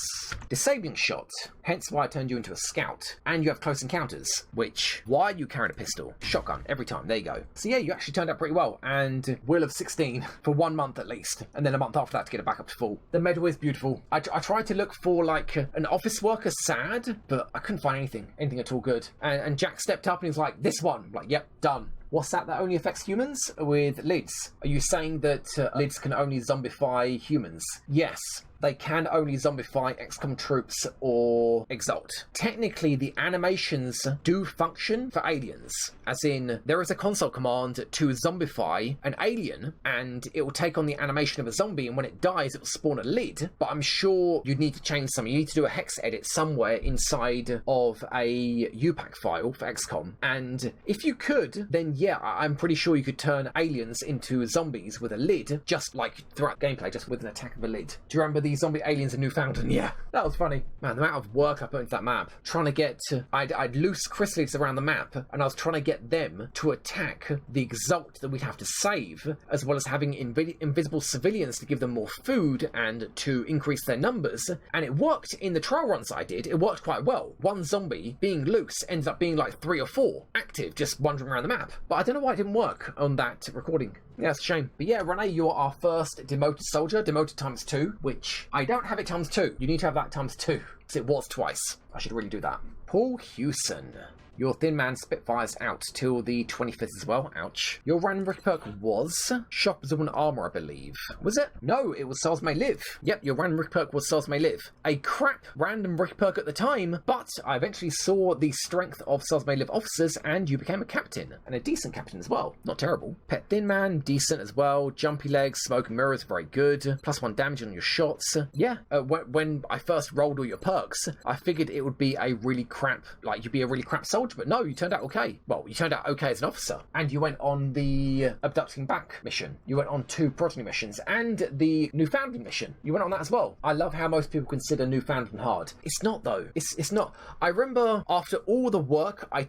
Disabling Shot, hence why I turned you into a scout. And you have Close Encounters, which, why are you carrying a pistol? Shotgun, every time. There you go. So yeah, you actually turned out pretty well, and Will of 16 for 1 month at least, and then a month after that to get it back up to full. The medal is beautiful. I tried to look for like an office worker sad, but I couldn't find anything at all good. And Jack stepped up and he's like, this one. I'm like, yep, done. What's that only affects humans? With lids. Are you saying that lids can only zombify humans? Yes. They can only zombify XCOM troops or Exalt. Technically, the animations do function for aliens. As in, there is a console command to zombify an alien, and it will take on the animation of a zombie, and when it dies, it will spawn a lid. But I'm sure you'd need to change something. You need to do a hex edit somewhere inside of a UPAC file for XCOM. And if you could, then yeah, I'm pretty sure you could turn aliens into zombies with a lid, just like throughout gameplay, just with an attack of a lid. Do you remember the zombie aliens in Newfoundland? Yeah, that was funny. Man, the amount of work I put into that map, trying to get I'd loose chrysalids around the map, and I was trying to get them to attack the Exalt that we'd have to save, as well as having invisible civilians to give them more food and to increase their numbers. And it worked in the trial runs I did. It worked quite well. One zombie being loose ended up being like 3 or 4 active, just wandering around the map. But I don't know why it didn't work on that recording. Yeah, it's a shame. But yeah, Renee, you are our first demoted soldier, demoted ×2, which I don't have it ×2. You need to have that ×2, because it was twice. I should really do that. Paul Hewson. Your Thin Man Spitfire's out till the 25th as well. Ouch. Your random rookie perk was Shock Absorbent Armor, I believe. Was it? No, it was Soz May Live. Yep, your random rookie perk was Soz May Live. A crap random rookie perk at the time, but I eventually saw the strength of Soz May Live officers, and you became a captain. And a decent captain as well. Not terrible. Pet Thin Man, decent as well. Jumpy Legs, Smoke and Mirrors, very good. +1 damage on your shots. Yeah, when I first rolled all your perks, I figured it would be a really crap, like you'd be a really crap soldier. But no, you turned out okay. Well, you turned out okay as an officer. And you went on the Abducting Back mission. You went on 2 progeny missions. And the Newfoundland mission. You went on that as well. I love how most people consider Newfoundland hard. It's not, though. It's not. I remember after all the work I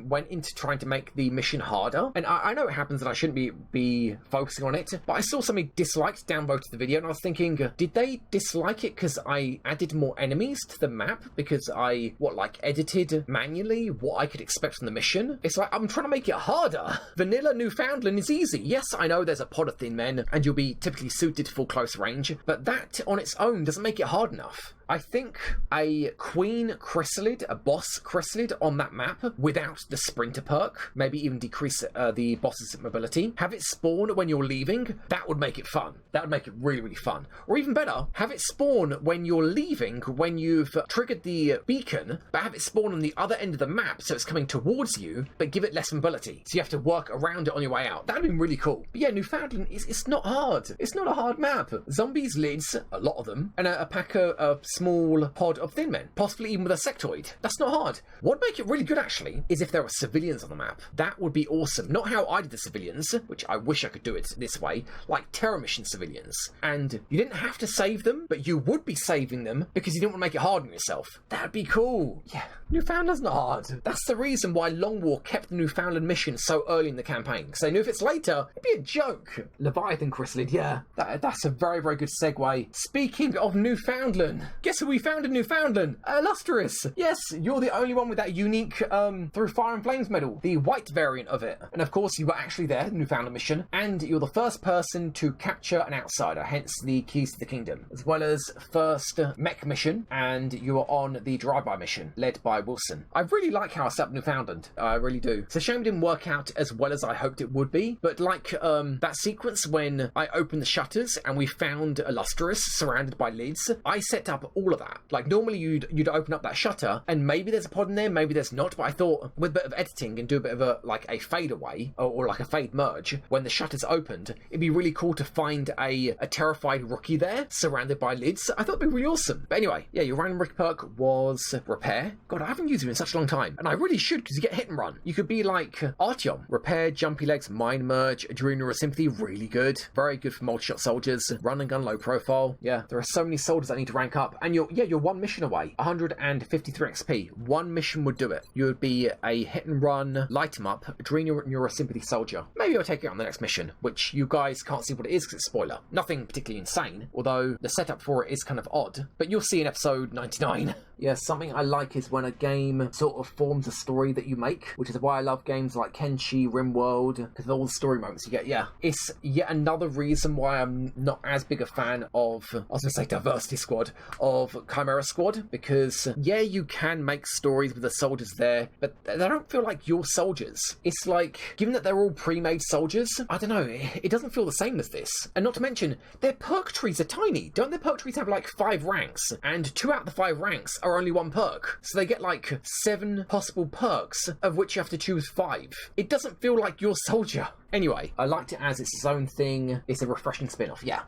went into trying to make the mission harder. And I know it happens that I shouldn't be focusing on it. But I saw somebody disliked, downvoted the video. And I was thinking, did they dislike it because I added more enemies to the map? Because I, edited manually what I could expect from the mission? It's like, I'm trying to make it harder. Vanilla Newfoundland is easy. Yes, I know there's a pod of thin men, and you'll be typically suited for close range, but that on its own doesn't make it hard enough. I think a queen chrysalid, a boss chrysalid on that map without the sprinter perk, maybe even decrease the boss's mobility, have it spawn when you're leaving, that would make it fun. That would make it really, really fun. Or even better, have it spawn when you're leaving, when you've triggered the beacon, but have it spawn on the other end of the map so it's coming towards you, but give it less mobility. So you have to work around it on your way out. That would be really cool. But yeah, Newfoundland, it's not hard. It's not a hard map. Zombies, lids, a lot of them, and a pack of small pod of thin men, possibly even with a sectoid. That's not hard. What would make it really good, actually, is if there were civilians on the map. That would be awesome. Not how I did the civilians, which I wish I could do it this way, like Terror Mission civilians. And you didn't have to save them, but you would be saving them because you didn't want to make it hard on yourself. That'd be cool. Yeah, Newfoundland's not hard. That's the reason why Long War kept the Newfoundland mission so early in the campaign, because they knew if it's later, it'd be a joke. Leviathan Chrysalid, yeah. That's a very, very good segue. Speaking of Newfoundland, guess guess who we found in Newfoundland? Illustrious. Yes, you're the only one with that unique Through Fire and Flames medal, the white variant of it. And of course, you were actually there, the Newfoundland mission, and you're the first person to capture an outsider, hence the keys to the kingdom, as well as first mech mission, and you were on the drive-by mission, led by Wilson. I really like how I set up Newfoundland. I really do. It's a shame it didn't work out as well as I hoped it would be, but like that sequence when I opened the shutters and we found Illustrious surrounded by lids, I set up all of that. Like, normally you'd open up that shutter and maybe there's a pod in there, maybe there's not, but I thought with a bit of editing and do a bit of a fade away or like a fade merge, when the shutters opened, it'd be really cool to find a terrified rookie there surrounded by lids. I thought it'd be really awesome. But anyway, yeah, your random rookie perk was Repair. God, I haven't used him in such a long time, and I really should, because you get hit and run. You could be like Artyom. Repair, Jumpy Legs, Mind Merge, Adrenal Sympathy, really good. Very good for multi-shot soldiers. Run and gun, low profile. Yeah, there are so many soldiers that need to rank up, and you're one mission away. 153 XP. One mission would do it. You would be a hit and run, light 'em up, Adrenal Neurosympathy soldier. Maybe I'll take it on the next mission, which you guys can't see what it is because it's spoiler. Nothing particularly insane, although the setup for it is kind of odd, but you'll see in episode 99. Yeah, something I like is when a game sort of forms a story that you make, which is why I love games like Kenshi, Rimworld, because of all the story moments you get. Yeah, it's yet another reason why I'm not as big a fan of, I was going to say Diversity Squad, of Chimera Squad, because yeah, you can make stories with the soldiers there, but they don't feel like your soldiers. It's like, given that they're all pre-made soldiers, I don't know, it doesn't feel the same as this. And not to mention, their perk trees are tiny. Don't their perk trees have like 5 ranks? And 2 out of the 5 ranks are only 1 perk. So they get like 7 possible perks, of which you have to choose 5. It doesn't feel like your soldier. Anyway, I liked it as its own thing. It's a refreshing spin-off. Yeah.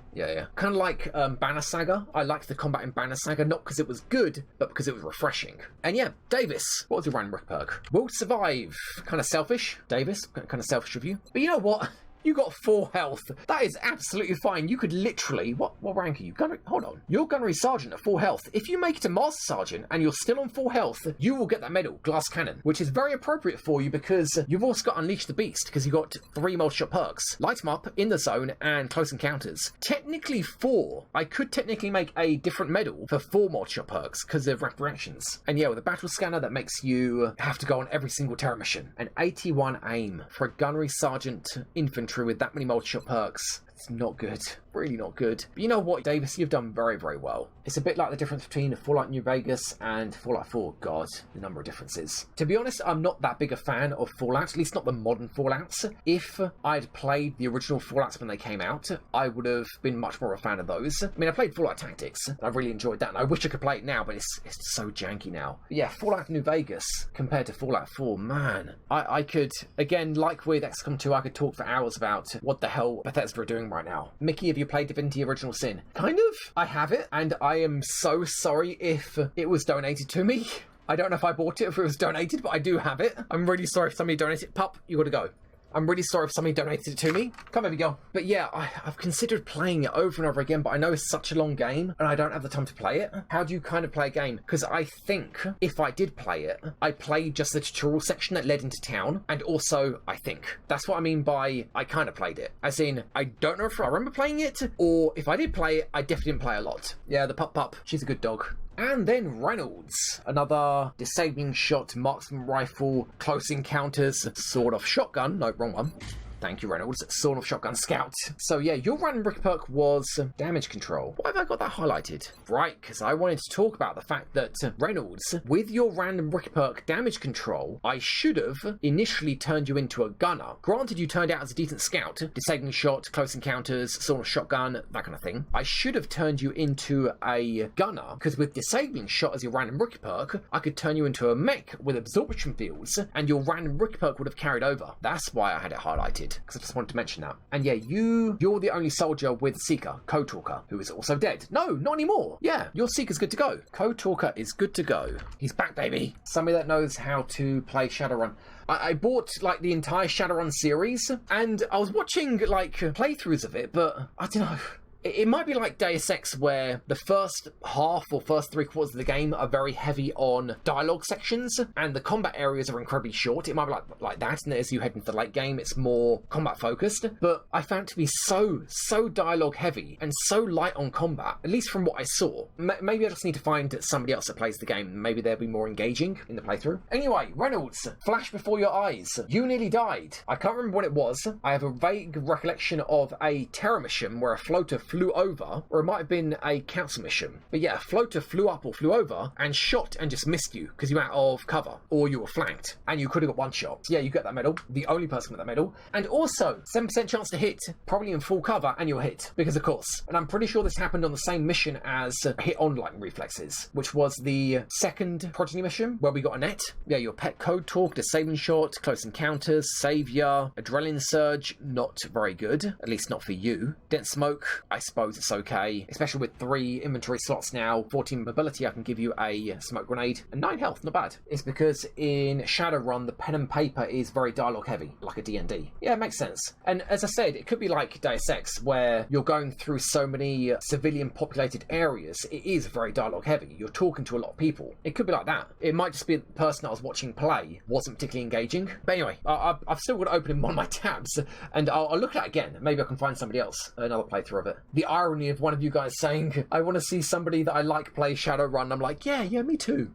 Kind of like Banner Saga. I liked the combat in Banner Saga, not because it was good, but because it was refreshing. And yeah, Davis, what was your random rick perk? Will survive. Kind of selfish, Davis. Kind of selfish of you. But you know what? You got 4 health. That is absolutely fine. You could literally... What rank are you? Hold on. You're Gunnery Sergeant at 4 health. If you make it to Master Sergeant and you're still on 4 health, you will get that medal, Glass Cannon, which is very appropriate for you because you've also got Unleash the Beast, because you've got 3 multi-shot perks. Light 'em Up, In the Zone, and Close Encounters. Technically 4. I could technically make a different medal for 4 multi-shot perks because of rapid reactions. And yeah, with a Battle Scanner, that makes you have to go on every single terror mission. An 81 aim for a Gunnery Sergeant Infantry with that many multi-shot perks. It's not good. Really not good. But you know what, Davis? You've done very, very well. It's a bit like the difference between Fallout New Vegas and Fallout 4. God, the number of differences. To be honest, I'm not that big a fan of Fallout, at least not the modern Fallouts. If I'd played the original Fallouts when they came out, I would have been much more a fan of those. I mean, I played Fallout Tactics, and I really enjoyed that, and I wish I could play it now, but it's so janky now. But yeah, Fallout New Vegas compared to Fallout 4, man. I could, again, like with XCOM 2, I could talk for hours about what the hell Bethesda are doing right now. Mickey, have you played Divinity Original Sin? Kind of. I have it, and I am so sorry if it was donated to me. I don't know if I bought it, if it was donated, but I do have it. I'm really sorry if somebody donated. Pup, you gotta go. I'm really sorry if somebody donated it to me. Come, baby girl. But yeah, I've considered playing it over and over again, but I know it's such a long game, and I don't have the time to play it. How do you kind of play a game? Because I think if I did play it, I played just the tutorial section that led into town, and also, I think. That's what I mean by I kind of played it. As in, I don't know if I remember playing it, or if I did play it, I definitely didn't play a lot. Yeah, the pup, she's a good dog. And then Reynolds, another disabling shot, marksman rifle, close encounters, sawed-off shotgun. No, wrong one. Thank you, Reynolds. Sawed-off shotgun scout. So yeah, your random brick perk was damage control. Why have I got that highlighted? Right, because I wanted to talk about the fact that Reynolds, with your random brick perk damage control, I should have initially turned you into a gunner. Granted, you turned out as a decent scout, disabling shot, close encounters, sawed-off shotgun, that kind of thing. I should have turned you into a gunner, because with disabling shot as your random brick perk, I could turn you into a mech with absorption fields, and your random brick perk would have carried over. That's why I had it highlighted, because I just wanted to mention that. And yeah, you're the only soldier with Seeker, Code Talker, who is also dead. No, not anymore. Yeah, your Seeker's good to go. Code Talker is good to go. He's back, baby. Somebody that knows how to play Shadowrun. I bought like the entire Shadowrun series, and I was watching like playthroughs of it, but I don't know. It might be like Deus Ex, where the first half or first 3/4 of the game are very heavy on dialogue sections, and the combat areas are incredibly short. It might be like that, and as you head into the late game, it's more combat focused. But I found it to be so dialogue heavy and so light on combat, at least from what I saw. Maybe I just need to find somebody else that plays the game. Maybe they'll be more engaging in the playthrough. Anyway, Reynolds, flash before your eyes. You nearly died. I can't remember what it was. I have a vague recollection of a terror mission where a floater flew over, or it might have been a council mission. But yeah, a floater flew up or flew over and shot and just missed you because you were out of cover or you were flanked and you could have got one shot. So yeah, you get that medal. The only person with that medal. And also, 7% chance to hit, probably in full cover, and you'll hit. Because of course. And I'm pretty sure this happened on the same mission as hit on lightning reflexes, which was the second progeny mission where we got a net. Yeah, your pet code talk, disabling shot, close encounters, savior, adrenaline surge, not very good. At least not for you. Dense smoke, I suppose it's okay. Especially with 3 inventory slots now, 14 mobility, I can give you a smoke grenade, and 9 health, not bad. It's because in Shadowrun, the pen and paper is very dialogue heavy, like a D&D. Yeah, it makes sense. And as I said, it could be like Deus Ex, where you're going through so many civilian populated areas, it is very dialogue heavy. You're talking to a lot of people. It could be like that. It might just be the person I was watching play wasn't particularly engaging. But anyway, I've still got to open in one of my tabs, and I'll look at it again. Maybe I can find somebody else, another playthrough of it. The irony of one of you guys saying, I want to see somebody that I like play Shadowrun. I'm like, yeah, me too.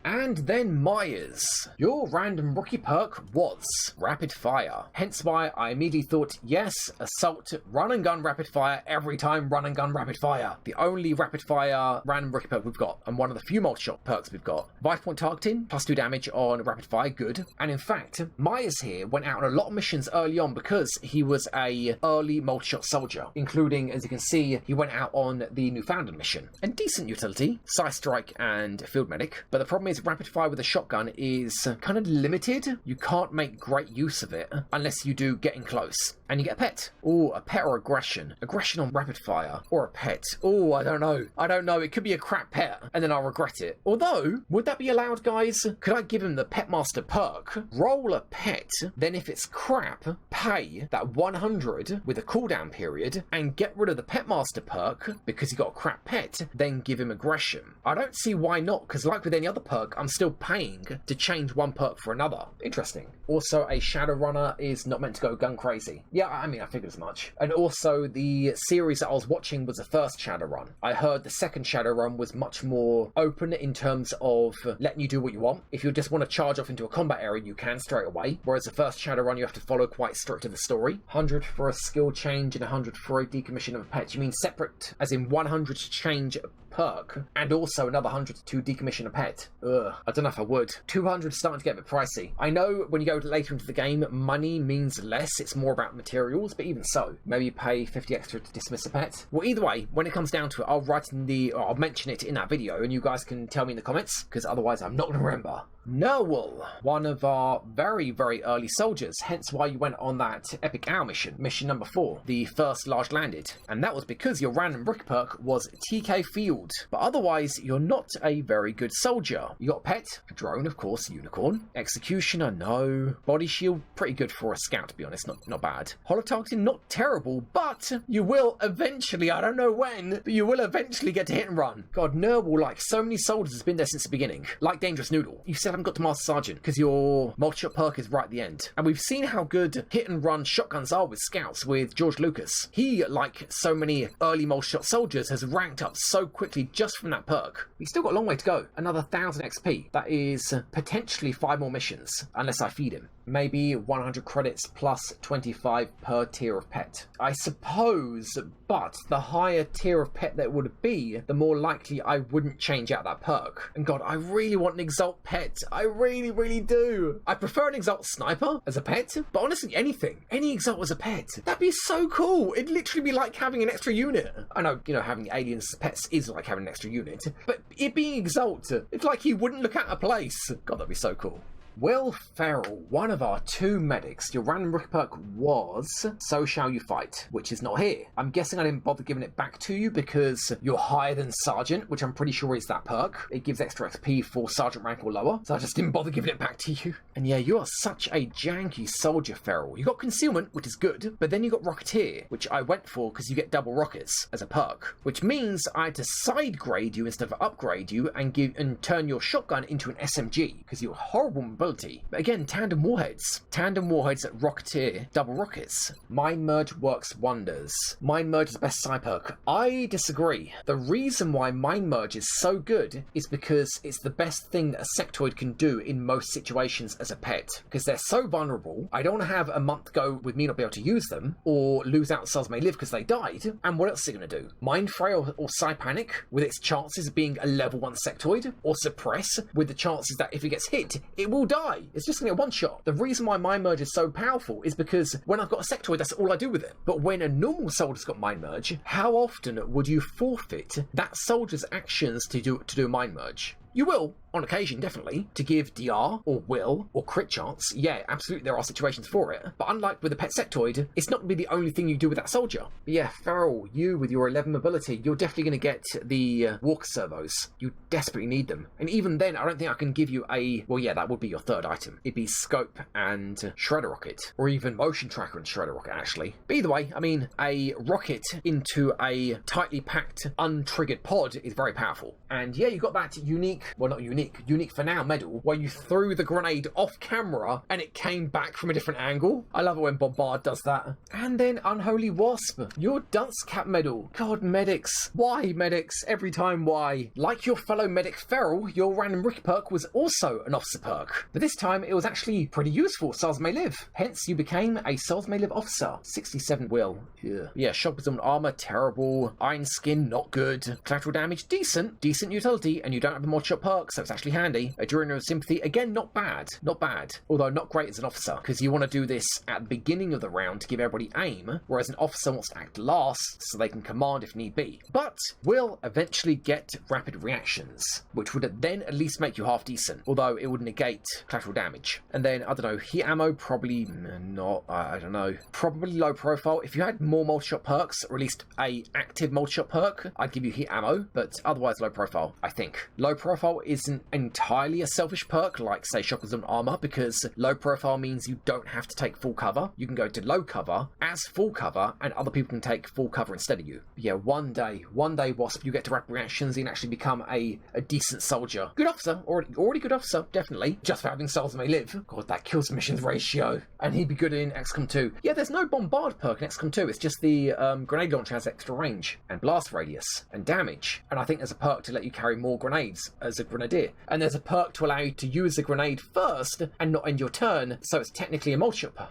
And then Myers. Your random rookie perk was rapid fire. Hence why I immediately thought, yes, assault, run and gun rapid fire, every time run and gun rapid fire. The only rapid fire random rookie perk we've got, and one of the few multi-shot perks we've got. Vice point targeting, +2 damage on rapid fire, good. And in fact, Myers here went out on a lot of missions early on because he was a early multi-shot soldier, including, as you can see, he went out on the Newfoundland mission. And decent utility, Scythe Strike and Field Medic. But the problem is rapid fire with a shotgun is kind of limited. You can't make great use of it unless you do getting close. And you get a pet. Oh, a pet or aggression. Aggression on rapid fire. Or a pet. Oh, I don't know. It could be a crap pet and then I'll regret it. Although, would that be allowed, guys? Could I give him the Pet Master perk? Roll a pet, then if it's crap, pay that 100 with a cooldown period and get rid of the Pet Master perk because he got a crap pet, then give him aggression. I don't see why not, because like with any other perk, I'm still paying to change one perk for another. Interesting. Also, a Shadowrunner is not meant to go gun crazy. Yeah, I mean, I figured as much. And also, the series that I was watching was the first Shadowrun. I heard the second Shadowrun was much more open in terms of letting you do what you want. If you just want to charge off into a combat area, you can straight away. Whereas the first Shadowrun, you have to follow quite strict to the story. 100 for a skill change and 100 for a decommission of a pet. You mean separate, as in 100 to change perk, and also another 100 to decommission a pet. Ugh, I don't know if I would. 200 is starting to get a bit pricey. I know when you go later into the game, money means less, it's more about materials, but even so, maybe you pay 50 extra to dismiss a pet. Well, either way, when it comes down to it, I'll mention it in that video, and you guys can tell me in the comments, because otherwise I'm not going to remember. Nerwal, one of our very, very early soldiers, hence why you went on that epic hour mission number 4, the first large landed, and that was because your random brick perk was TK Field, but otherwise you're not a very good soldier. You got a pet, a drone of course, unicorn, executioner, no, body shield, pretty good for a scout to be honest, not bad, holo targeting, not terrible, but you will eventually, I don't know when, but you will eventually get to hit and run. God, Nerwal, like so many soldiers, has been there since the beginning, like Dangerous Noodle. You still haven't got to Master Sergeant because your multi-shot perk is right at the end. And we've seen how good hit and run shotguns are with scouts with George Lucas. He, like so many early multi-shot soldiers, has ranked up so quickly just from that perk. We've still got a long way to go. Another 1000 XP. That is potentially 5 more missions, unless I feed him. Maybe 100 credits plus 25 per tier of pet. I suppose, but the higher tier of pet that would be, the more likely I wouldn't change out that perk. And God, I really want an Exalt pet. I really, really do. I prefer an Exalt sniper as a pet, but honestly, anything. Any Exalt as a pet. That'd be so cool. It'd literally be like having an extra unit. I know, having aliens as pets is like having an extra unit, but it being Exalt, it's like he wouldn't look out of place. God, that'd be so cool. Will Ferrell, one of our 2 medics. Your random rookie perk was So Shall You Fight, which is not here. I'm guessing I didn't bother giving it back to you because you're higher than Sergeant, which I'm pretty sure is that perk. It gives extra XP for Sergeant rank or lower, so I just didn't bother giving it back to you. And yeah, you are such a janky soldier, Ferrell. You got Concealment, which is good, but then you got Rocketeer, which I went for because you get double rockets as a perk, which means I had to side grade you instead of upgrade you and turn your shotgun into an SMG because you have horrible mobility. But again, tandem warheads at Rocketeer, double rockets. Mind Merge works wonders. Mind Merge is the best side perk. I disagree. The reason why Mind Merge is so good is because it's the best thing that a sectoid can do in most situations as a pet, because they're so vulnerable. I don't want to have a month go with me not be able to use them, or lose out cells may live because they died. And what else are you going to do? Mind Fray or Psypanic with its chances of being a level 1 sectoid, or Suppress with the chances that if it gets hit, it will die. It's just going to get one shot. The reason why Mind Merge is so powerful is because when I've got a sectoid, that's all I do with it. But when a normal soldier's got Mind Merge, how often would you forfeit that soldier's actions to do a Mind Merge? You will, on occasion, definitely, to give DR, or will, or crit chance. Yeah, absolutely, there are situations for it. But unlike with a pet sectoid, it's not going to be the only thing you do with that soldier. But yeah, Ferrell, you with your 11 mobility, you're definitely going to get the walker servos. You desperately need them. And even then, I don't think I can give you a... Well, yeah, that would be your 3rd item. It'd be Scope and Shredder Rocket. Or even Motion Tracker and Shredder Rocket, actually. But either way, I mean, a rocket into a tightly packed, untriggered pod is very powerful. And yeah, you got that unique... Well, not unique for now medal, where you threw the grenade off camera and it came back from a different angle. I love it when Bombard does that. And then Unholy Wasp, your Dunce Cap medal. God, medics. Why, medics? Every time, why? Like your fellow medic Ferrell, your random rookie perk was also an officer perk. But this time, it was actually pretty useful. Souls may live. Hence, you became a Souls may live officer. 67 will. Yeah, shock absorbent armor, terrible. Iron skin, not good. Collateral damage, decent. Decent utility, and you don't have a mod shot perk, so it's actually handy. Adrenaline Sympathy, again, not bad. Not bad. Although not great as an officer, because you want to do this at the beginning of the round to give everybody aim, whereas an officer wants to act last so they can command if need be. But will eventually get rapid reactions, which would then at least make you half decent, although it would negate collateral damage. And then, I don't know, heat ammo, probably not, I don't know. Probably low profile. If you had more multi-shot perks, or at least a active multi-shot perk, I'd give you heat ammo, but otherwise low profile, I think. Low profile isn't entirely a selfish perk like, say, shock absorbent armor, because low profile means you don't have to take full cover. You can go to low cover as full cover, and other people can take full cover instead of you. But yeah, one day, Wasp, you get to rapid reactions, you can actually become a decent soldier. Good officer, already good officer, definitely. Just for having souls may live. God, that kills missions ratio. And he'd be good in XCOM 2. Yeah, there's no bombard perk in XCOM 2. It's just the grenade launcher has extra range, and blast radius, and damage. And I think there's a perk to let you carry more grenades as a grenadier. And there's a perk to allow you to use the grenade first and not end your turn, so it's technically a multi-shot perk.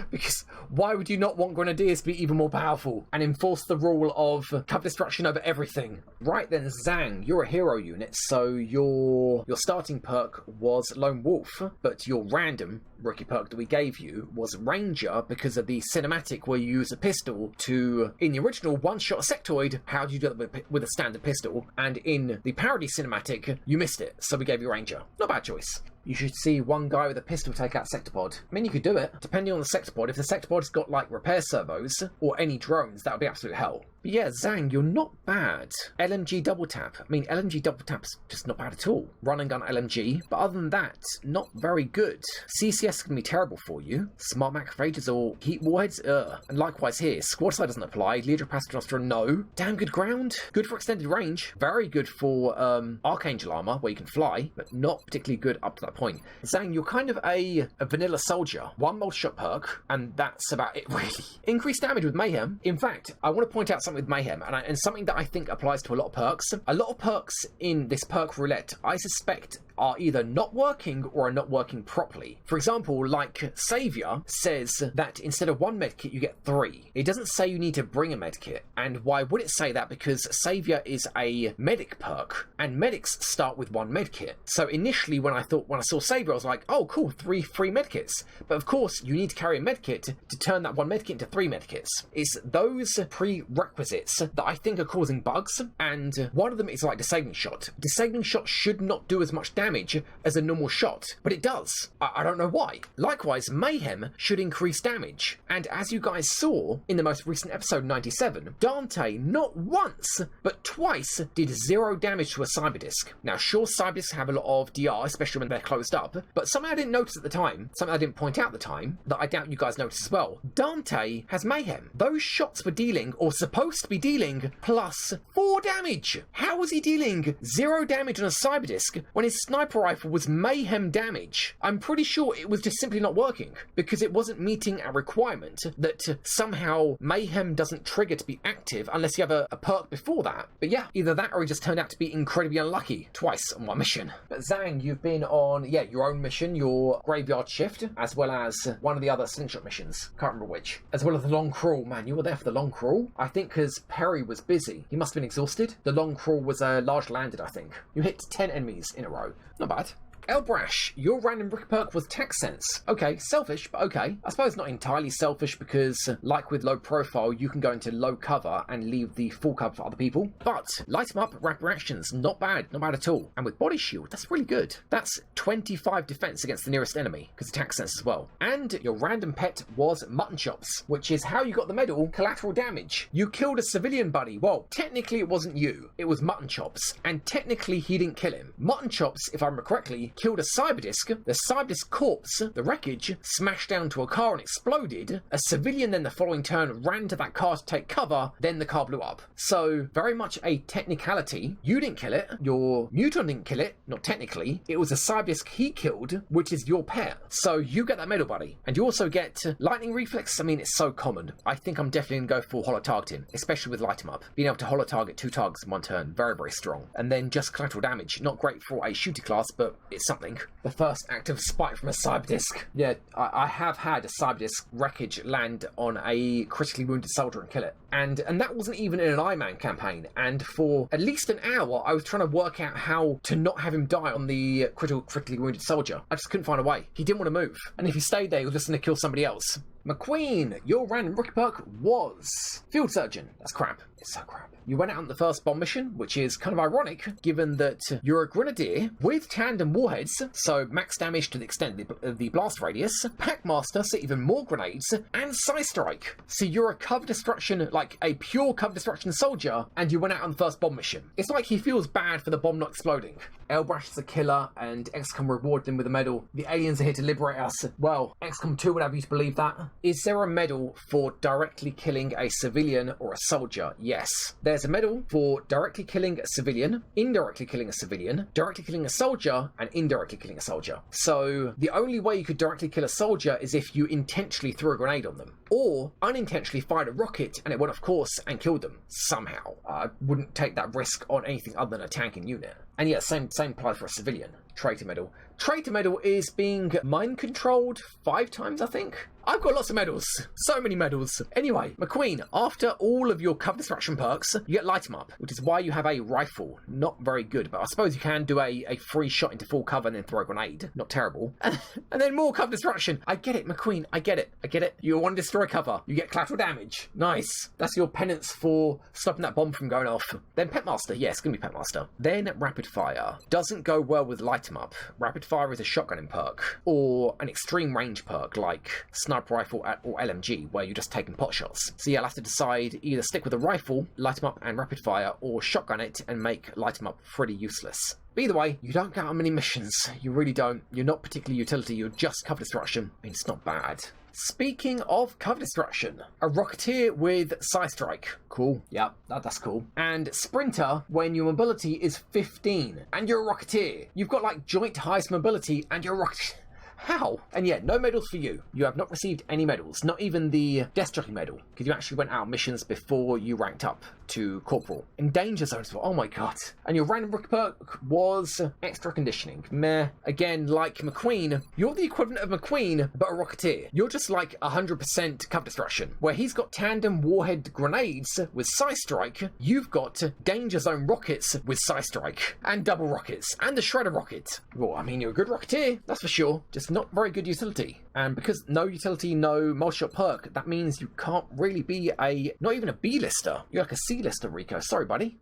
Because why would you not want grenadiers to be even more powerful and enforce the rule of cover destruction over everything? Right then, Zhang, you're a hero unit, so your starting perk was Lone Wolf, but your random rookie perk that we gave you was Ranger because of the cinematic where you use a pistol to, in the original one-shot sectoid, how do you do that with a standard pistol? And in the parody cinematic, you missed it, so we gave you Ranger. Not a bad choice. You should see one guy with a pistol take out Sectopod. I mean, you could do it, depending on the Sectopod. If the Sectopod's got, like, repair servos, or any drones, that would be absolute hell. But yeah, Zhang, you're not bad. LMG double tap. I mean, LMG double tap's just not bad at all. Run and gun LMG, but other than that, not very good. CCS can be terrible for you. Smart macrophages or heat warheads, And likewise here, squad side doesn't apply. Leader Pastotestosterone, no. Damn good ground. Good for extended range. Very good for Archangel armor, where you can fly, but not particularly good up to that point. Zhang, you're kind of a vanilla soldier. One multi-shot perk, and that's about it, really. Increased damage with Mayhem. In fact, I want to point out something with Mayhem, and something that I think applies to a lot of perks. A lot of perks in this perk roulette, I suspect, are either not working or are not working properly. For example, like Savior says that instead of one medkit, you get 3. It doesn't say you need to bring a medkit. And why would it say that? Because Savior is a medic perk, and medics start with 1 medkit. So initially, when I saw Savior, I was like, oh, cool, 3 free medkits. But of course, you need to carry a medkit to turn that 1 medkit into 3 medkits. It's those prerequisites prerequisites that I think are causing bugs, and one of them is like Disabling Shot. Disabling Shot should not do as much damage as a normal shot, but it does. I don't know why. Likewise, Mayhem should increase damage, and as you guys saw in the most recent episode 97, Dante not once, but twice did 0 damage to a Cyberdisc. Now sure, Cyberdiscs have a lot of DR, especially when they're closed up, but something I didn't notice at the time, something I didn't point out at the time, that I doubt you guys noticed as well. Dante has Mayhem. Those shots were dealing, or supposed to be dealing, plus 4 damage. How was he dealing 0 damage on a Cyberdisc when his sniper rifle was Mayhem damage? I'm pretty sure it was just simply not working, because it wasn't meeting a requirement that somehow Mayhem doesn't trigger to be active unless you have a perk before that. But yeah, either that or he just turned out to be incredibly unlucky twice on one mission. But Zhang, you've been on, your own mission, your graveyard shift, as well as one of the other slingshot missions. Can't remember which. As well as the long crawl. Man, you were there for the long crawl? I think because Perry was busy. He must have been exhausted. The long crawl was large landed, I think. You hit 10 enemies in a row. Not bad. Elbrash, your random brick perk was Tech Sense. Okay, selfish, but okay. I suppose not entirely selfish because, like with low profile, you can go into low cover and leave the full cover for other people. But light 'em up, rapid reactions, not bad at all. And with body shield, that's really good. That's 25 defense against the nearest enemy, because of Tech Sense as well. And your random pet was Mutton Chops, which is how you got the medal Collateral Damage. You killed a civilian buddy. Well, technically it wasn't you, it was Mutton Chops, and technically he didn't kill him. Mutton Chops, if I remember correctly, killed a Cyberdisc, the Cyberdisc corpse, the wreckage, smashed down to a car and exploded. A civilian then the following turn ran to that car to take cover, then the car blew up. So, very much a technicality. You didn't kill it, your Muton didn't kill it, not technically. It was a Cyberdisc he killed, which is your pet. So, you get that medal, buddy. And you also get Lightning Reflex. I mean, it's so common. I think I'm definitely going to go for holo targeting, especially with Light 'em Up. Being able to holo target 2 targets in one turn, very, very strong. And then just collateral damage. Not great for a shooter class, but it's something. The first active spike from a Cyberdisc. Yeah, I have had a Cyberdisc wreckage land on a critically wounded soldier and kill it. And that wasn't even in an Ironman campaign. And for at least an hour, I was trying to work out how to not have him die on the critically wounded soldier. I just couldn't find a way. He didn't want to move. And if he stayed there, he was just going to kill somebody else. McQueen, your random rookie perk was Field Surgeon. That's crap. It's so crap. You went out on the first bomb mission, which is kind of ironic, given that you're a grenadier with tandem warheads, so max damage to the extent of the blast radius, Packmaster, so even more grenades, and Side Strike. So you're a cover destruction, like a pure cover destruction soldier, and you went out on the first bomb mission. It's like he feels bad for the bomb not exploding. Elbrash is a killer, and XCOM rewarded him with a medal. The aliens are here to liberate us. Well, XCOM 2 would have you to believe that. Is there a medal for directly killing a civilian or a soldier? Yes. There's a medal for directly killing a civilian, indirectly killing a civilian, directly killing a soldier, and indirectly killing a soldier. So the only way you could directly kill a soldier is if you intentionally threw a grenade on them, or unintentionally fired a rocket and it went off course and killed them somehow. I wouldn't take that risk on anything other than a tanking unit. And yeah, same applies for a civilian. Traitor medal. Traitor medal is being mind controlled 5 times, I think. I've got lots of medals. So many medals. Anyway, McQueen, after all of your cover destruction perks, you get Light 'em Up, which is why you have a rifle. Not very good, but I suppose you can do a free shot into full cover and then throw a grenade. Not terrible. And then more cover destruction. I get it, McQueen. I get it. You want to destroy cover. You get collateral damage. Nice. That's your penance for stopping that bomb from going off. Then Petmaster. Yeah, it's going to be Petmaster. Then Rapid Fire. Doesn't go well with Light 'em Up. Rapid Fire is a shotgunning perk, or an extreme range perk like Sniper Rifle or LMG, where you're just taking pot shots. So yeah, I'll have to decide either stick with a rifle, Light 'em Up and Rapid Fire, or shotgun it and make Light 'em Up pretty useless. But either way, you don't get on many missions. You really don't. You're not particularly utility, you're just cover destruction. I mean, it's not bad. Speaking of cover destruction, a Rocketeer with Side Strike. Cool. Yeah, that's cool. And Sprinter when your mobility is 15 and you're a Rocketeer. You've got like joint highest mobility and you're a Rocketeer. How? And yeah, no medals for you. You have not received any medals, not even the Death Jockey medal, because you actually went out on missions before you ranked up to Corporal. In Danger Zone as well. Oh my god. And your random rookie perk was Extra Conditioning. Meh. Again, like McQueen, you're the equivalent of McQueen, but a Rocketeer. You're just like 100% cover destruction. Where he's got tandem warhead grenades with Psy Strike, you've got Danger Zone rockets with Psy Strike. And double rockets. And the Shredder rocket. Well, I mean, you're a good Rocketeer, that's for sure. Just not very good utility. And because no utility, no multi-shot perk, that means you can't really be not even a B-lister. You're like a C-lister, Rico. Sorry, buddy.